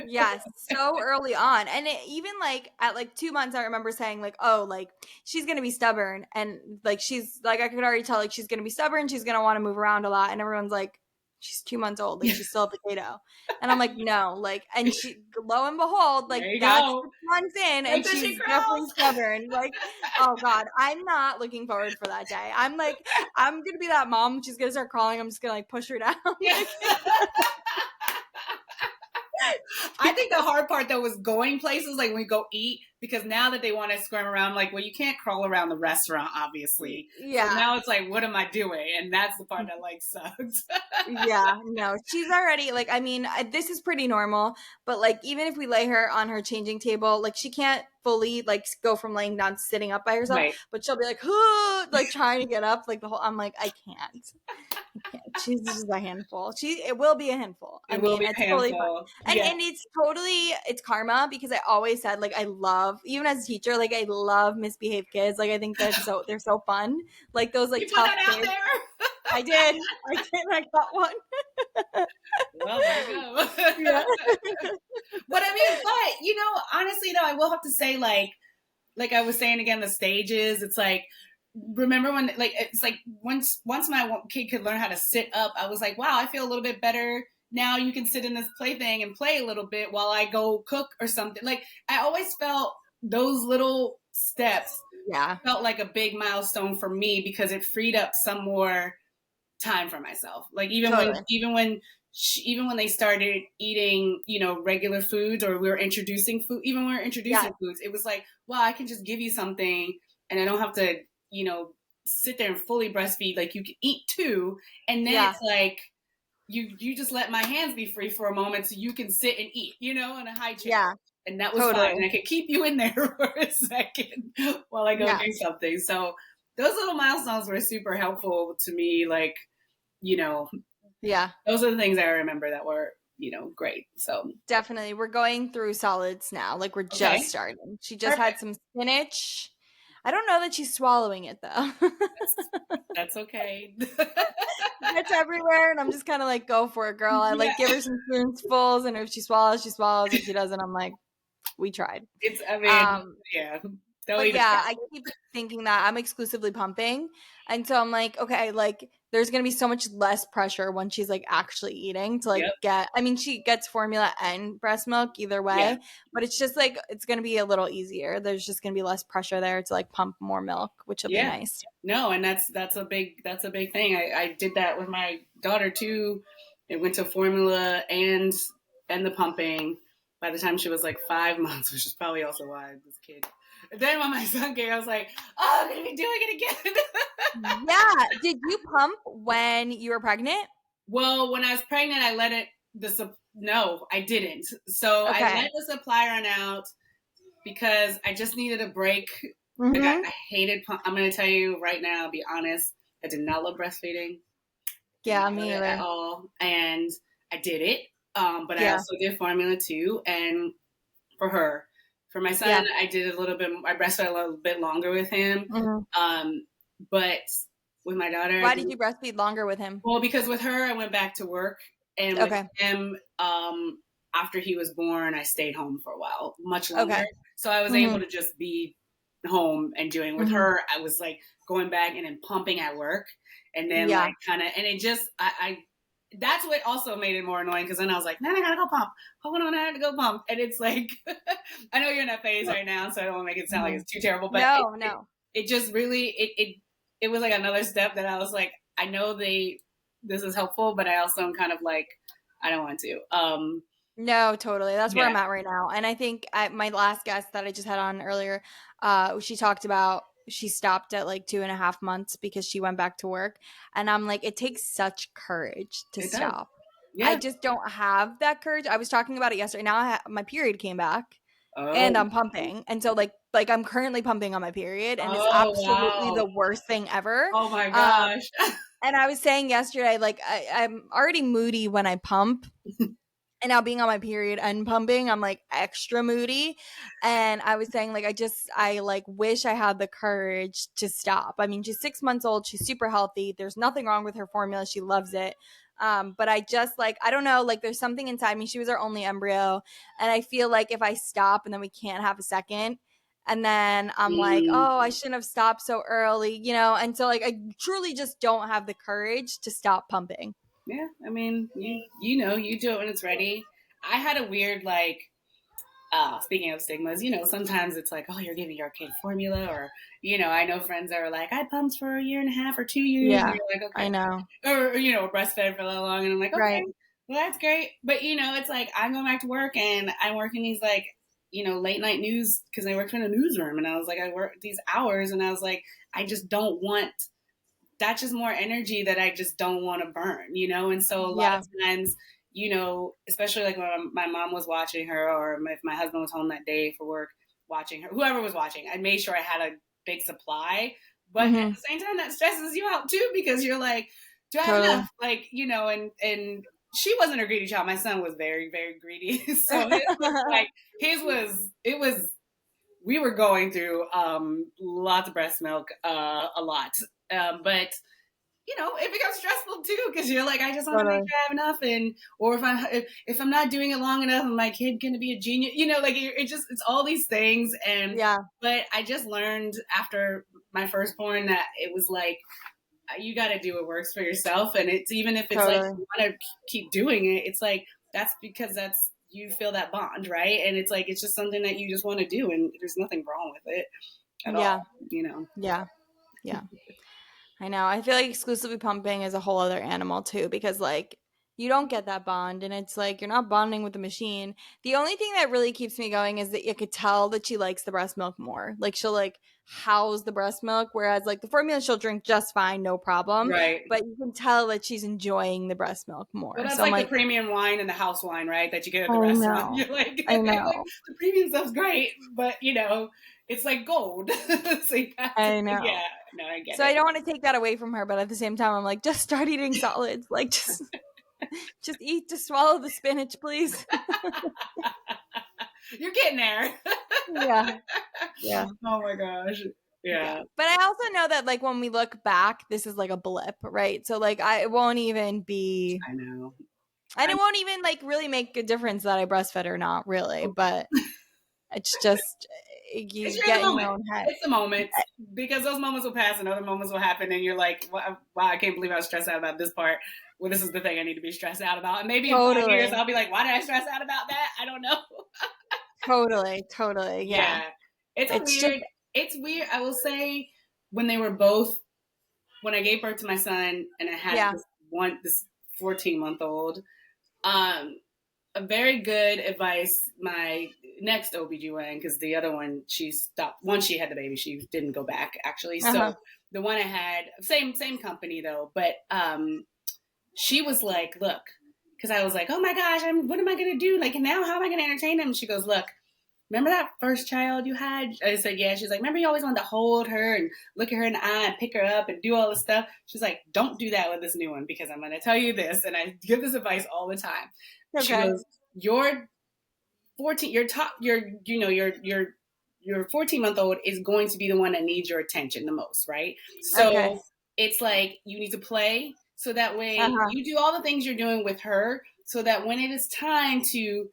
Yes, so early on. And even like at like 2 months, I remember saying like, oh, like she's gonna be stubborn. And like she's like I could already tell like she's gonna be stubborn, she's gonna want to move around a lot. And everyone's like, she's 2 months old. Like, she's still a potato. And I'm like, no, like, and she, lo and behold, like, There you that's go. 6 months in, Wait and till she she's definitely crawls. stubborn. Like, oh God, I'm not looking forward for that day. I'm like, I'm gonna be that mom. She's gonna start crawling. I'm just gonna like push her down. Yeah. Like, I think the hard part though was going places like when we go eat, because now that they want to squirm around, like, well, you can't crawl around the restaurant, obviously. So yeah. now it's like, what am I doing? And that's the part that like sucks. Yeah, no, she's already like, I mean, this is pretty normal, but like, even if we lay her on her changing table, like, she can't fully like go from laying down to sitting up by herself, Right. but she'll be like, like trying to get up, like the whole, I'm like, I can't. She's just a handful. It will be a handful. I It will mean, be it's totally fine. painful. And Yeah. it's karma, because I always said, like, I love, even as a teacher, like, I love misbehaved kids. Like, I think they're so fun. Like, those like You put tough that out kids. there. I did. I got one. Well, there you go. Yeah. But I mean, honestly though, I will have to say, like I was saying again, the stages, it's like, remember when, like, it's like once my kid could learn how to sit up, I was like, wow, I feel a little bit better now. You can sit in this plaything and play a little bit while I go cook or something. Like, I always felt those little steps Yeah. felt like a big milestone for me, because it freed up some more time for myself. Like, Totally. even when they started eating, regular foods, or we were introducing food, even when we were introducing Yeah. foods, it was like, wow, I can just give you something, and I don't have to, sit there and fully breastfeed. Like, you can eat too, and then it's like, you just let my hands be free for a moment, so you can sit and eat, in a high chair. Yeah. And that was fine. Totally. And I could keep you in there for a second while I go Yeah. do something. So those little milestones were super helpful to me. Like, Yeah. those are the things I remember that were, great. So Definitely. We're going through solids now. Like, we're okay, just starting. She just had perfect. some spinach. I don't know that she's swallowing it though. That's okay. It's everywhere, and I'm just kind of like, go for it, girl. I Yeah, like give her some spoonfuls, and if she swallows, she swallows. If she doesn't, I'm like, we tried. I mean, Um, yeah. Don't But even yeah, try. I keep thinking that I'm exclusively pumping. And so I'm like, okay, like, there's going to be so much less pressure when she's like actually eating to like Yep. I mean, she gets formula and breast milk either Yeah. way, but it's just like, it's going to be a little easier. There's just going to be less pressure there to like pump more milk, which will be Yeah. nice. No, and that's a big thing. I did that with my daughter too. It went to formula and the pumping by the time she was like 5 months, which is probably also why I was a kid. And then when my son came, I was like, oh, I'm gonna be doing it again. Yeah. Did you pump when you were pregnant? Well, when I was pregnant, I let it. No, I didn't. So I Okay. let the supply run out because I just needed a break. Like, Mm-hmm. I hated. I'm going to tell you right now. Be honest. I did not love breastfeeding. Did Yeah, not love me it at either. all, and I did it. But I Yeah. also did formula too, and for her, for my son, Yeah. I did a little bit. I breastfed a little bit longer with him. Mm-hmm. But with my daughter, I Why did. did you breastfeed longer with him? Well, because with her, I went back to work, and with Okay. him, after he was born, I stayed home for a while, much longer. Okay. So I was able Mm-hmm. to just be home and doing. With Mm-hmm. her, I was like going back and then pumping at work, and then Yeah. like kind of, and it just, I that's what also made it more annoying, because then I was like, man, I gotta go pump. Hold on, I had to go pump, and it's like, I know you're in that phase right now, so I don't want to make it sound like Mhm. it's too terrible, but No, no. it just really it was like another step that I was like, I know this is helpful, but I also am kind of like, I don't want to. No, totally. That's where Yeah, I'm at right now. And I think my last guest that I just had on earlier, she talked about she stopped at like 2.5 months because she went back to work. And I'm like, it takes such courage to it does. stop. I Yeah. just don't have that courage. I was talking about it yesterday. Now my period came back Oh. and I'm pumping. And so like I'm currently pumping on my period, and it's Oh absolutely wow. the worst thing ever. Oh my Um, gosh. and I was saying yesterday, like I'm already moody when I pump. And now being on my period and pumping, I'm like extra moody. And I was saying, like, I like wish I had the courage to stop. I mean, she's 6 months old. She's super healthy. There's nothing wrong with her formula. She loves it. But I just like, I don't know, like there's something inside me. She was our only embryo. And I feel like if I stop and then we can't have a second, and then I'm like, Mm, oh, I shouldn't have stopped so early, And so like I truly just don't have the courage to stop pumping. Yeah, I mean, you do it when it's ready. I had a weird like speaking of stigmas, sometimes it's like, oh, you're giving your kid formula, or I know friends that are like, I pumped for a year and a half or 2 years, and Yeah, you're like, I okay, know. or breastfed for that long, and I'm like, okay, Right. well that's great, but it's like I'm going back to work and I'm working these like late night news because I worked in a newsroom, and I was like, I work these hours, and I was like, I just don't want that's just more energy that I just don't want to burn. And so a lot Yeah. of times, especially like when my mom was watching her, or if my husband was home that day for work watching her, whoever was watching, I made sure I had a big supply. But at Mm-hmm. the same time, that stresses you out too, because you're like, do I have Totally. enough? Like, and she wasn't a greedy child. My son was very, very greedy. So it was we were going through lots of breast milk, a lot. But it becomes stressful too, because you're like, I just want to make Totally. sure I have enough, and or if I'm not doing it long enough, my kid gonna be a genius, like it's all these things, and Yeah. but I just learned after my firstborn that it was like you got to do what works for yourself, and it's even if it's like Totally. you want to keep doing it, it's like that's because that's you feel that bond, right? And it's like it's just something that you just want to do, and there's nothing wrong with it at Yeah. all. Yeah. Yeah. I know. I feel like exclusively pumping is a whole other animal too, because like you don't get that bond, and it's like you're not bonding with the machine. The only thing that really keeps me going is that you could tell that she likes the breast milk more. Like she'll like house the breast milk, whereas like the formula she'll drink just fine, no problem. Right. But you can tell that she's enjoying the breast milk Well, more. that's So I'm like the like, premium wine and the house wine, right? That you get at I the restaurant. know. You're like, I like know. the premium stuff's great, but it's like gold. So you have to, I know. yeah. No, I get So I it. don't want to take that away from her, but at the same time I'm like, just start eating solids. Like just eat, just swallow the spinach, please. You're getting there. Yeah. Yeah. Oh my gosh. Yeah. Yeah. But I also know that like when we look back, this is like a blip, right? So like I it won't even be I know. and it won't even like really make a difference that I breastfed or not, really. But it's just It's you you're in get the in your moment. own head. It's the moment, because those moments will pass and other moments will happen, and you're like, wow, I can't believe I was stressed out about this part. Well, this is the thing I need to be stressed out about. And maybe in 5 years, Totally. I'll be like, why did I stress out about that? I don't know. Totally. Totally. Yeah. Yeah. It's a It's just weird, it's weird. I will say when they were both, when I gave birth to my son and I had yeah. this 14-month-old, um, a very good advice my next OBGYN, because the other one, she stopped once she had the baby, she didn't go back actually. So Uh-huh. the one I had, same company though, but she was like, look, because I was like, oh my gosh, what am I gonna do? Like now, how am I gonna entertain them? She goes, look, remember that first child you had? I said, yeah. She's like, remember you always wanted to hold her and look at her in the eye and pick her up and do all this stuff? She's like, don't do that with this new one, because I'm going to tell you this. And I give this advice all the time. She Okay. goes, your 14, your top, your 14-month-old is going to be the one that needs your attention the most, right? Okay. So it's like you need to play, so that way Uh-huh. you do all the things you're doing with her, so that when it is time to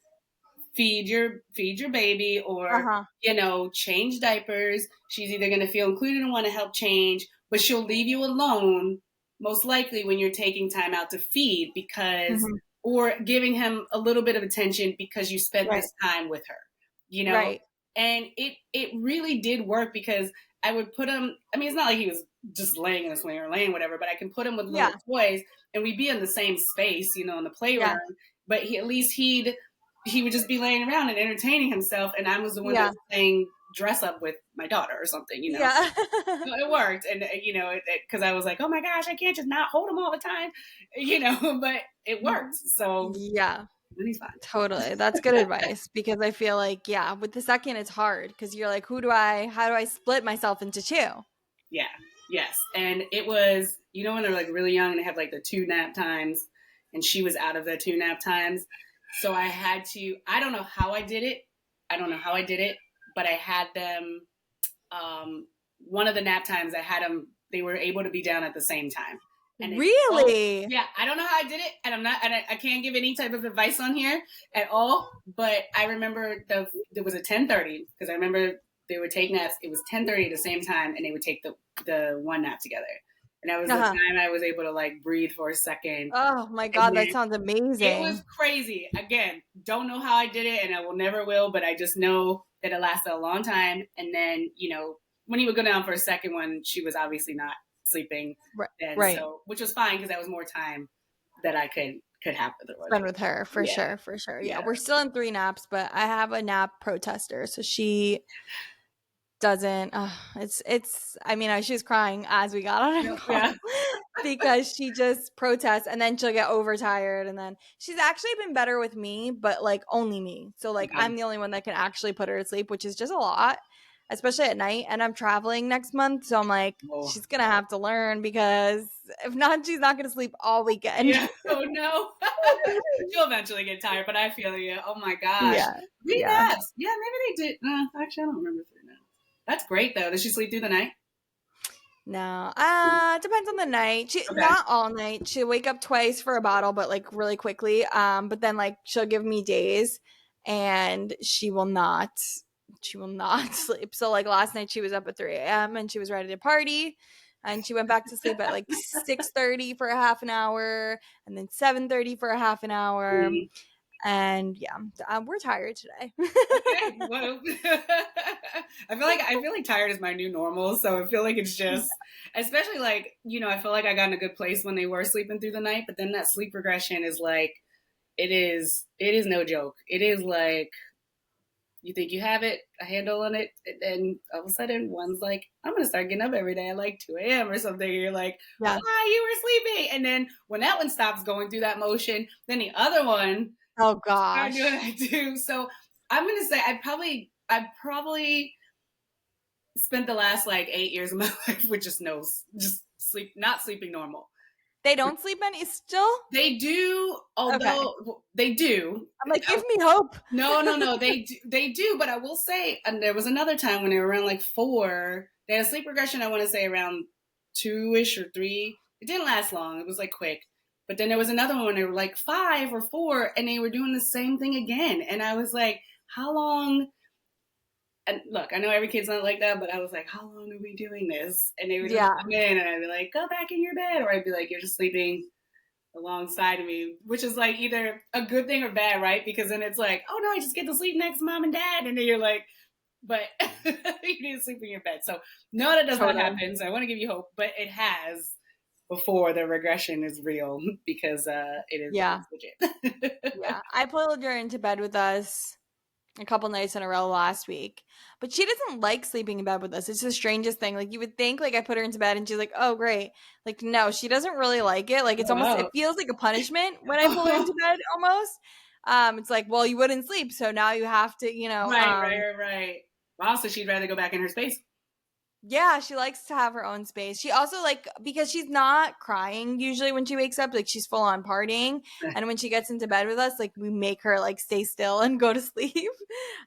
feed your baby, or Uh-huh. change diapers, she's either going to feel included and want to help change, but she'll leave you alone most likely when you're taking time out to feed, because Hmm. or giving him a little bit of attention because you spent Right. this time with her you know Right. and it really did work, because I would put him, I mean, it's not like he was just laying in a swing or laying whatever, but I can put him with little Yeah. toys, and we'd be in the same space, in the playroom, Yeah. but at least he would just be laying around and entertaining himself, and I was the one that Yeah. was playing dress up with my daughter or something. Yeah. So it worked, and because I was like, oh my gosh, I can't just not hold him all the time, but it worked. So Yeah. he's fine. Totally. That's good advice, because I feel like, yeah, with the second, it's hard because you're like, how do I split myself into two? Yeah, yes, and it was, when they're like really young and they have like the two nap times, and she was out of the two nap times, so I had to. I don't know how I did it. I don't know how I did it, but I had them. One of the nap times, I had them. They were able to be down at the same time, and it. Oh, Really? yeah, I don't know how I did it, and I'm not. And I can't give any type of advice on here at all. But I remember there was a 10:30, because I remember they would take naps. It was 10:30 at the same time, and they would take the one nap together. And that was the Uh-huh. time I was able to like breathe for a second. Oh my And God, then that sounds it was amazing. crazy. Again, don't know how I did it, and I will never will, but I just know that it lasted a long time. And then, when he would go down for a second one, she was obviously not sleeping Right. then. Right. So, which was fine because that was more time that I could have with her. Spend with her for Yeah. sure, for sure. Yeah, Yeah. we're still in 3 naps, but I have a nap protester, so she doesn't. It's. I mean, she was crying as we got on a Yeah. call Yeah. because she just protests, and then she'll get overtired, and then she's actually been better with me, but like only me. So like Okay. I'm the only one that can actually put her to sleep, which is just a lot, especially at night. And I'm traveling next month, so I'm like, Oh. she's gonna have to learn because if not, she's not gonna sleep all weekend. Yeah. Oh no. She'll eventually get tired, but I feel you. Oh my gosh. Yeah, Three yeah. naps. Yeah, maybe they did. Actually, I don't remember 3 naps. That's great though. Does she sleep through the night? No, depends on the night. She Okay. not all night. She'll wake up twice for a bottle, but like really quickly. But then like she'll give me days, and she will not sleep. So like last night she was up at 3 a.m. and she was ready to party, and she went back to sleep at like 6:30 for a half an hour, and then 7:30 for a half an hour, Mm, and yeah, we're tired today. okay. Well, I feel like tired is my new normal. So I feel like it's just, especially like I feel like I got in a good place when they were sleeping through the night, but then that sleep regression is like it is no joke. It is like you think you have a handle on it, and then all of a sudden one's like, I'm gonna start getting up every day at like 2 a.m. or something. And you're like, Yeah. why you were sleeping? And then when that one stops going through that motion, then the other one Oh start doing gosh. that too. So I'm gonna say I probably spent the last like 8 years of my life with just sleep, not sleeping normal. They don't sleep any still? They do, Okay. although they do. I'm like, give me hope. No, no, no. They do. But I will say, and there was another time when they were around like 4. They had a sleep regression. I want to say around 2ish or 3. It didn't last long. It was like quick. But then there was another one when they were like 5 or 4, and they were doing the same thing again. And I was like, how long? And look, I know every kid's not like that, but I was like, how long are we doing this? And they would just Yeah. come in, and I'd be like, go back in your bed, or I'd be like, you're just sleeping alongside of me, which is like either a good thing or bad, right? Because then it's like, oh no, I just get to sleep next to mom and dad, and then you're like, but you need to sleep in your bed. So no, that does not Totally. happen. So I want to give you hope, but it has before the regression is real because it Yeah. is legit. Yeah. I pulled her into bed with us a couple nights in a row last week, but she doesn't like sleeping in bed with us. It's the strangest thing. Like you would think like I put her into bed and she's like, oh great. Like no, she doesn't really like it. Like it's Oh, almost, wow. it feels like a punishment when I pull her into bed almost. It's like, well, you wouldn't sleep, so now you have to, Right. Wow, so she'd rather go back in her space. yeah, she likes to have her own space. She also like because she's not crying usually when she wakes up, like she's full on partying. And when she gets into bed with us, like we make her like stay still and go to sleep.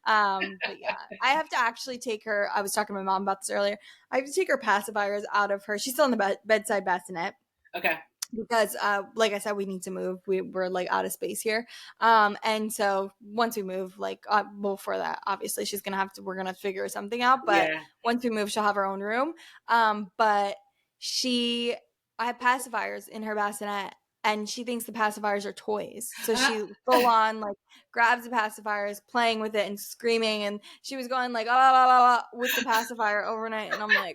But yeah, I have to actually take her. I was talking to my mom about this earlier. I have to take her pacifiers out of her. She's still in the bedside bassinet Okay. because like I said, we need to move. We're like out of space here. And so once we move, like before that, obviously she's gonna have to, we're gonna figure something out, but Yeah. once we move she'll have her own room. But she I have pacifiers in her bassinet, and she thinks the pacifiers are toys, so she full on like grabs the pacifiers, playing with it and screaming, and she was going like with the pacifier overnight, and I'm like,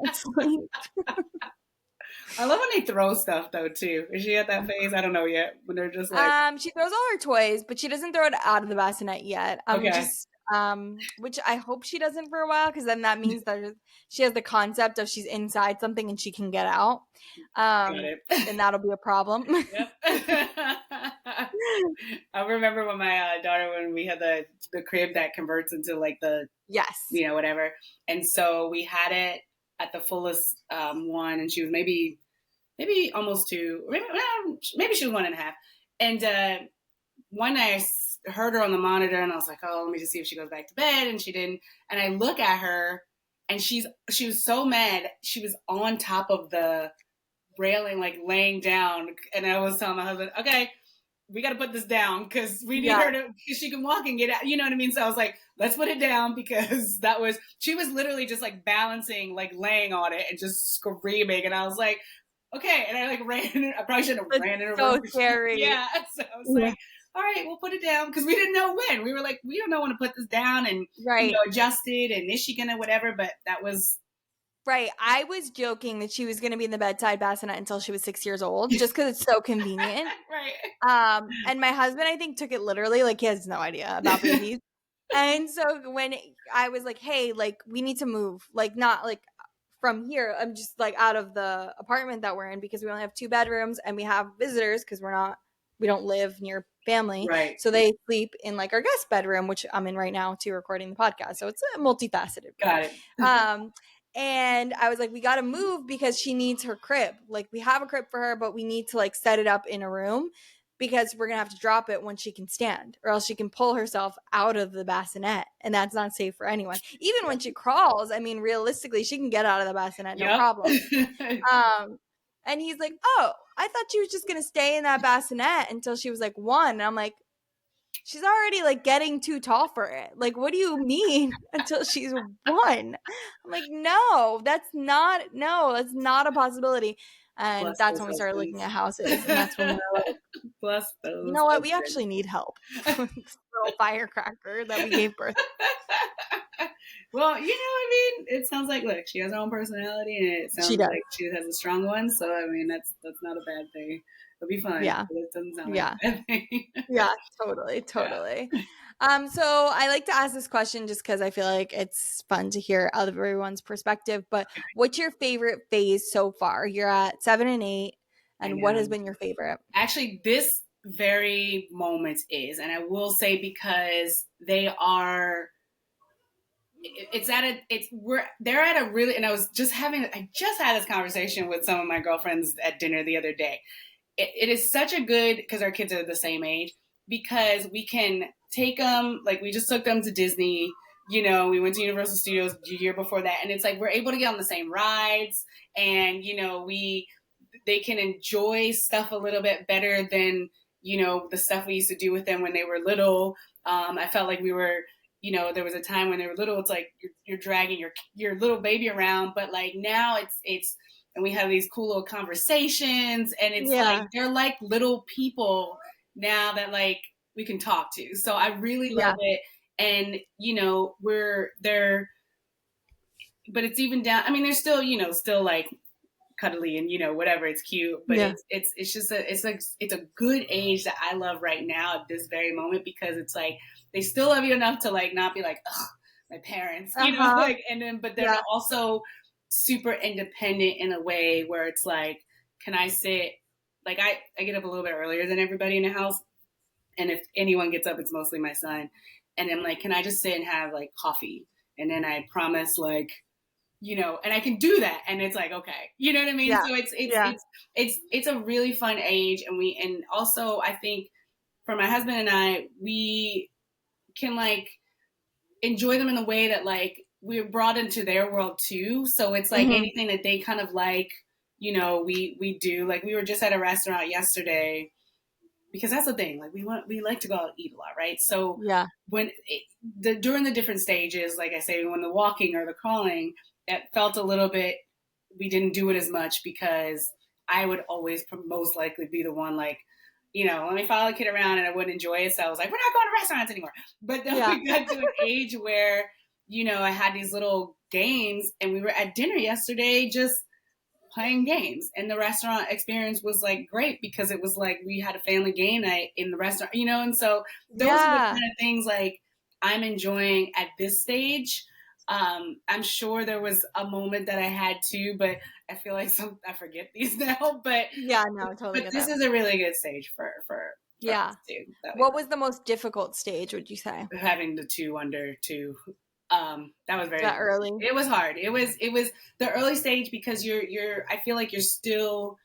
it's like I love when they throw stuff though too. Is she at that phase? I don't know yet. When they're just like, She throws all her toys, but she doesn't throw it out of the bassinet yet. I'm okay, just which I hope she doesn't for a while, because then that means that she has the concept of she's inside something and she can get out. got it. And that'll be a problem. Yep. I remember when my daughter, when we had the crib that converts into like the, Yes. whatever. And so we had it at the fullest one, and she was maybe almost 2, maybe she was 1.5. And one night I heard her on the monitor, and I was like, oh, let me just see if she goes back to bed, and she didn't. And I look at her, and she was so mad. She was on top of the railing, like laying down, and I was telling my husband, okay, we got to put this down because we need Yeah. her to, because she can walk and get out. You know what I mean? So I was like, let's put it down because she was literally just like balancing, like laying on it and just screaming. And I was like, okay. And I like I probably shouldn't have It's ran in a room. so scary. Yeah. So I was Yeah. like, all right, we'll put it down because we didn't know when. We were like, we don't know when to put this down and, Right. adjust it. And is she going to whatever? But that was. Right. I was joking that she was going to be in the bedside bassinet until she was 6 years old, just because it's so convenient. Right. And my husband, I think, took it literally. Like, he has no idea about babies. And so when I was like, hey, like, we need to move, like, not like from here, I'm just like out of the apartment that we're in because we only have 2 bedrooms and we have visitors because we don't live near family. Right. So they sleep in like our guest bedroom, which I'm in right now too, recording the podcast. So it's a multifaceted room. Got it. And I was like, we got to move because she needs her crib. Like, we have a crib for her, but we need to like set it up in a room because we're going to have to drop it when she can stand, or else she can pull herself out of the bassinet. And that's not safe for anyone. Even when she crawls, I mean, realistically, she can get out of the bassinet, no problem. And he's like, oh, I thought she was just going to stay in that bassinet until she was like 1. And I'm like, she's already like getting too tall for it. Like, what do you mean until she's 1? I'm like, no, that's not a possibility. And Bless that's those when we started looking husbands. at houses. And that's when we were like, Bless you those know what? We husbands. actually need help. This little firecracker that we gave birth. Well, you know, I mean, it sounds like, look, she has her own personality, and it She sounds does. like she has a strong one. So, I mean, that's not a bad thing. It'll be fun. Yeah. It doesn't sound like Yeah. a bad thing. Yeah, totally, Yeah. totally. So I like to ask this question just because I feel like it's fun to hear everyone's perspective. But what's your favorite phase so far? You're at 7 and 8, I and what has know. been your favorite? Actually, this very moment is, and I will say because they are. They're at a really, and I just had this conversation with some of my girlfriends at dinner the other day. It is such a good, because our kids are the same age, because we can take them, like we just took them to Disney, we went to Universal Studios the year before that, and it's like we're able to get on the same rides, and they can enjoy stuff a little bit better than the stuff we used to do with them when they were little. I felt like we were, there was a time when they were little, it's like you're dragging your little baby around, but like now it's and we have these cool little conversations, and it's like they're like little people now that like we can talk to. So I really love it. And but it's even down, I mean, they're still still like cuddly and whatever, it's cute, but it's just it's a good age that I love right now at this very moment, because it's like they still love you enough to like not be like, ugh, my parents, like, and then but they're also super independent in a way where it's like, can I sit, like I get up a little bit earlier than everybody in the house, and if anyone gets up, it's mostly my son, and I'm like, can I just sit and have like coffee, and then I promise like, and I can do that, and it's like, okay, you know what I mean? Yeah. So it's a really fun age, and also I think for my husband and I, we can like enjoy them in a way that like we're brought into their world too. So it's like anything that they kind of like, we do. Like we were just at a restaurant yesterday, because that's the thing. Like we like to go out and eat a lot, right? So when during the different stages, like I say, when the walking or the crawling, it felt a little bit, we didn't do it as much because I would always most likely be the one like, let me follow the kid around, and I wouldn't enjoy it. So I was like, we're not going to restaurants anymore. But then we got to an age where, I had these little games, and we were at dinner yesterday just playing games, and the restaurant experience was like great because it was like we had a family game night in the restaurant, and so those are the kind of things like I'm enjoying at this stage. I'm sure there was a moment that I had too, but I feel like I forget these now. But totally. But this is a really good stage for us too. What was the most difficult stage, would you say? Having the 2 under 2. That was very early. It was hard. It was the early stage, because I feel like you're still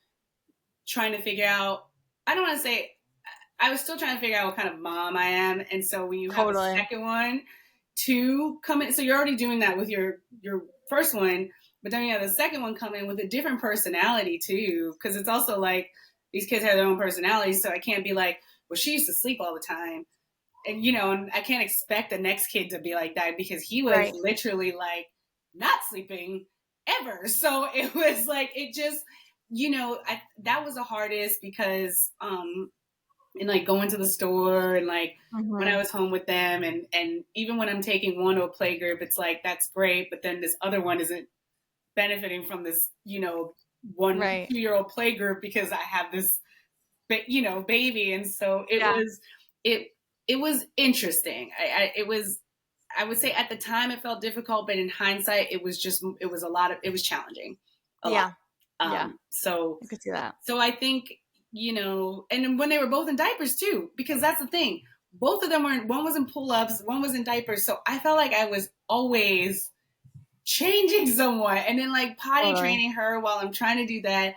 trying to figure out, I don't want to say, I was still trying to figure out what kind of mom I am. And so when you have a second one to come in, so you're already doing that with your first one, but then you have the second one come in with a different personality too. Cause it's also like, these kids have their own personalities. So I can't be like, well, she used to sleep all the time. And, and I can't expect the next kid to be like that because he was Right. literally like not sleeping ever. So it was like, it just, that was the hardest because, and like going to the store and like when I Mm-hmm. was home with them and even when I'm taking one to a play group, it's like, that's great. But then this other one isn't benefiting from this, one Right. 2-year-old play group because I have this, baby. And so Yeah. it, it was interesting. It was, I would say at the time it felt difficult, but in hindsight, it was a lot of, it was challenging a lot. Yeah. Yeah. So, I could see that. so I think, and when they were both in diapers too, because that's the thing. Both of them one was in pull-ups, one was in diapers. So I felt like I was always changing someone and then like potty Totally. training her while I'm trying to do that.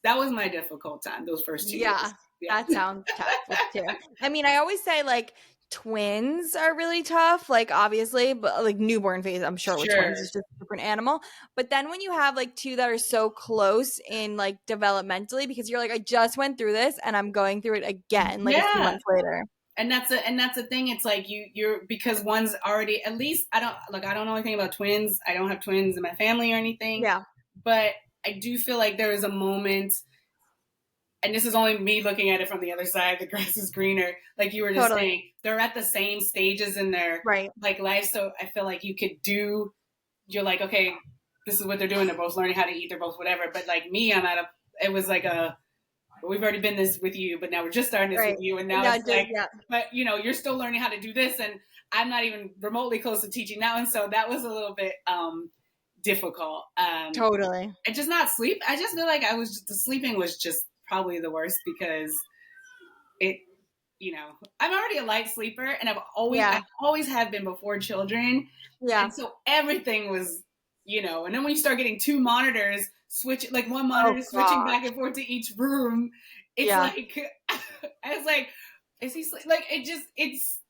That was my difficult time, those first 2 years. Yeah, Yeah. that sounds tough too. I mean, I always say like twins are really tough, like obviously, but like newborn phase, I'm sure with twins Sure. is just a different animal. But then when you have like two that are so close in like developmentally, because you're like, I just went through this and I'm going through it again, like a few Yeah. months later. And that's the thing. It's like you're because one's already, at least I don't know anything about twins. I don't have twins in my family or anything, Yeah, but I do feel like there is a moment, and this is only me looking at it from the other side, the grass is greener, like you were just totally. saying, they're at the same stages in their Right, like life. So I feel like you're like, okay, this is what they're doing, they're both learning how to eat, they're both whatever. But like me, it was like we've already been this with you, but now we're just starting this with right. you. And now Yeah, it's just like, yeah, but you're still learning how to do this. And I'm not even remotely close to teaching now. And so that was a little bit difficult. totally. And just not sleep. I just feel like the sleeping was just probably the worst because it, I'm already a light sleeper and I Yeah, always have been before children. yeah. And so everything was, and then when you start getting two monitors, like one Oh monitor switching back gosh. and forth to each room, it's Yeah, like, I was like, is he like, it's,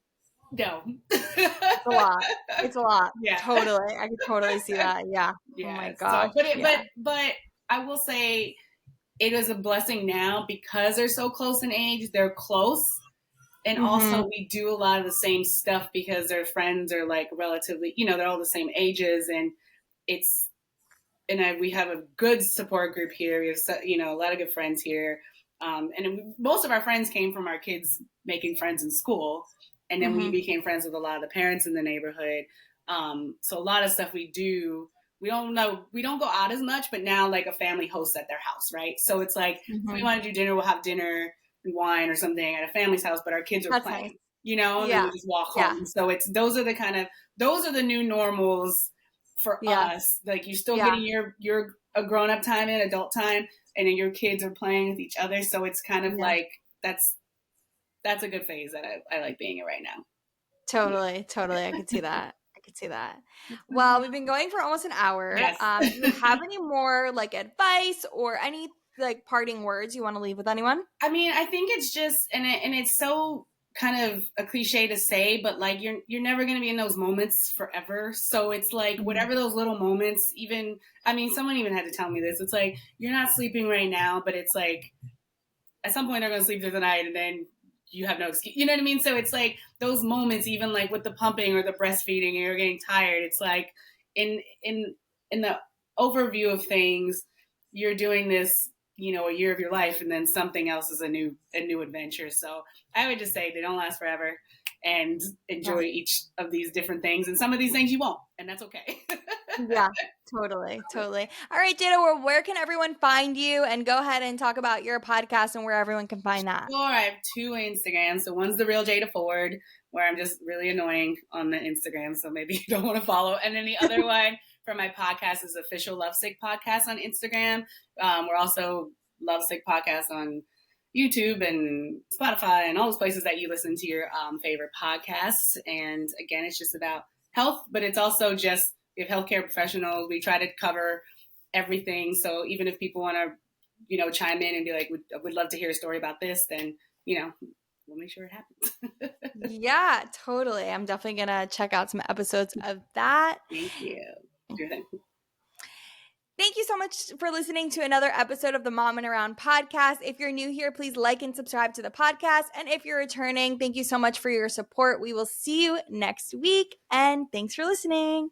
no. it's a lot. It's a lot. Yeah. Totally. I could totally see that. Yeah. Oh my Yeah. gosh. So, but Yeah. but I will say it is a blessing now because they're so close in age. They're close. And Mm-hmm. also we do a lot of the same stuff because their friends are like relatively, they're all the same ages and it's, we have a good support group here. We have, a lot of good friends here. And most of our friends came from our kids making friends in school. And then we Mm-hmm. became friends with a lot of the parents in the neighborhood. So a lot of stuff we don't know, we don't go out as much, but now like a family hosts at their house, right? So it's like, if we Mm-hmm. want to do dinner, we'll have dinner and wine or something at a family's house, but our kids are That's nice. playing, and then Yeah. we just walk Yeah. home. So those are the new normals for Yes. us. Like you're still Yeah. getting your a grown up time and adult time, and then your kids are playing with each other. So it's kind of Yeah. like that's a good phase that I like being in right now. Yeah. Totally. Totally. I could see that. I could see that. It's been a Well, we've while. been going for almost an hour. Yes. Do you have any more like advice or any like parting words you want to leave with anyone? I mean, I think it's just and it's so kind of a cliche to say, but like you're never going to be in those moments forever. So it's like Mhm. whatever those little moments, even I mean, someone even had to tell me this. It's like you're not sleeping right now, but it's like at some point they're going to sleep through the night and then you have no excuse. You know what I mean? So it's like those moments, even like with the pumping or the breastfeeding, and you're getting tired. It's like in the overview of things, you're doing this, a year of your life, and then something else is a new adventure. So I would just say they don't last forever, and Yeah. enjoy each of these different things. And some of these things you won't, and that's okay. Yeah. Totally. Totally. All right, Jada, where can everyone find you? And go ahead and talk about your podcast and where everyone can find that. Sure, I have two Instagrams. So one's the real Jada Ford, where I'm just really annoying on the Instagram, so maybe you don't want to follow. And then the other one for my podcast is Official Lovesick Podcast on Instagram. We're also Lovesick Podcast on YouTube and Spotify and all those places that you listen to your favorite podcasts. And again, it's just about health, but it's also just we have healthcare professionals. We try to cover everything. So even if people want to chime in and be like, would love to hear a story about this, then, we'll make sure it happens. Yeah, totally. I'm definitely going to check out some episodes of that. Thank you. Thank you so much for listening to another episode of the Mom and Around podcast. If you're new here, please like and subscribe to the podcast. And if you're returning, thank you so much for your support. We will see you next week. And thanks for listening.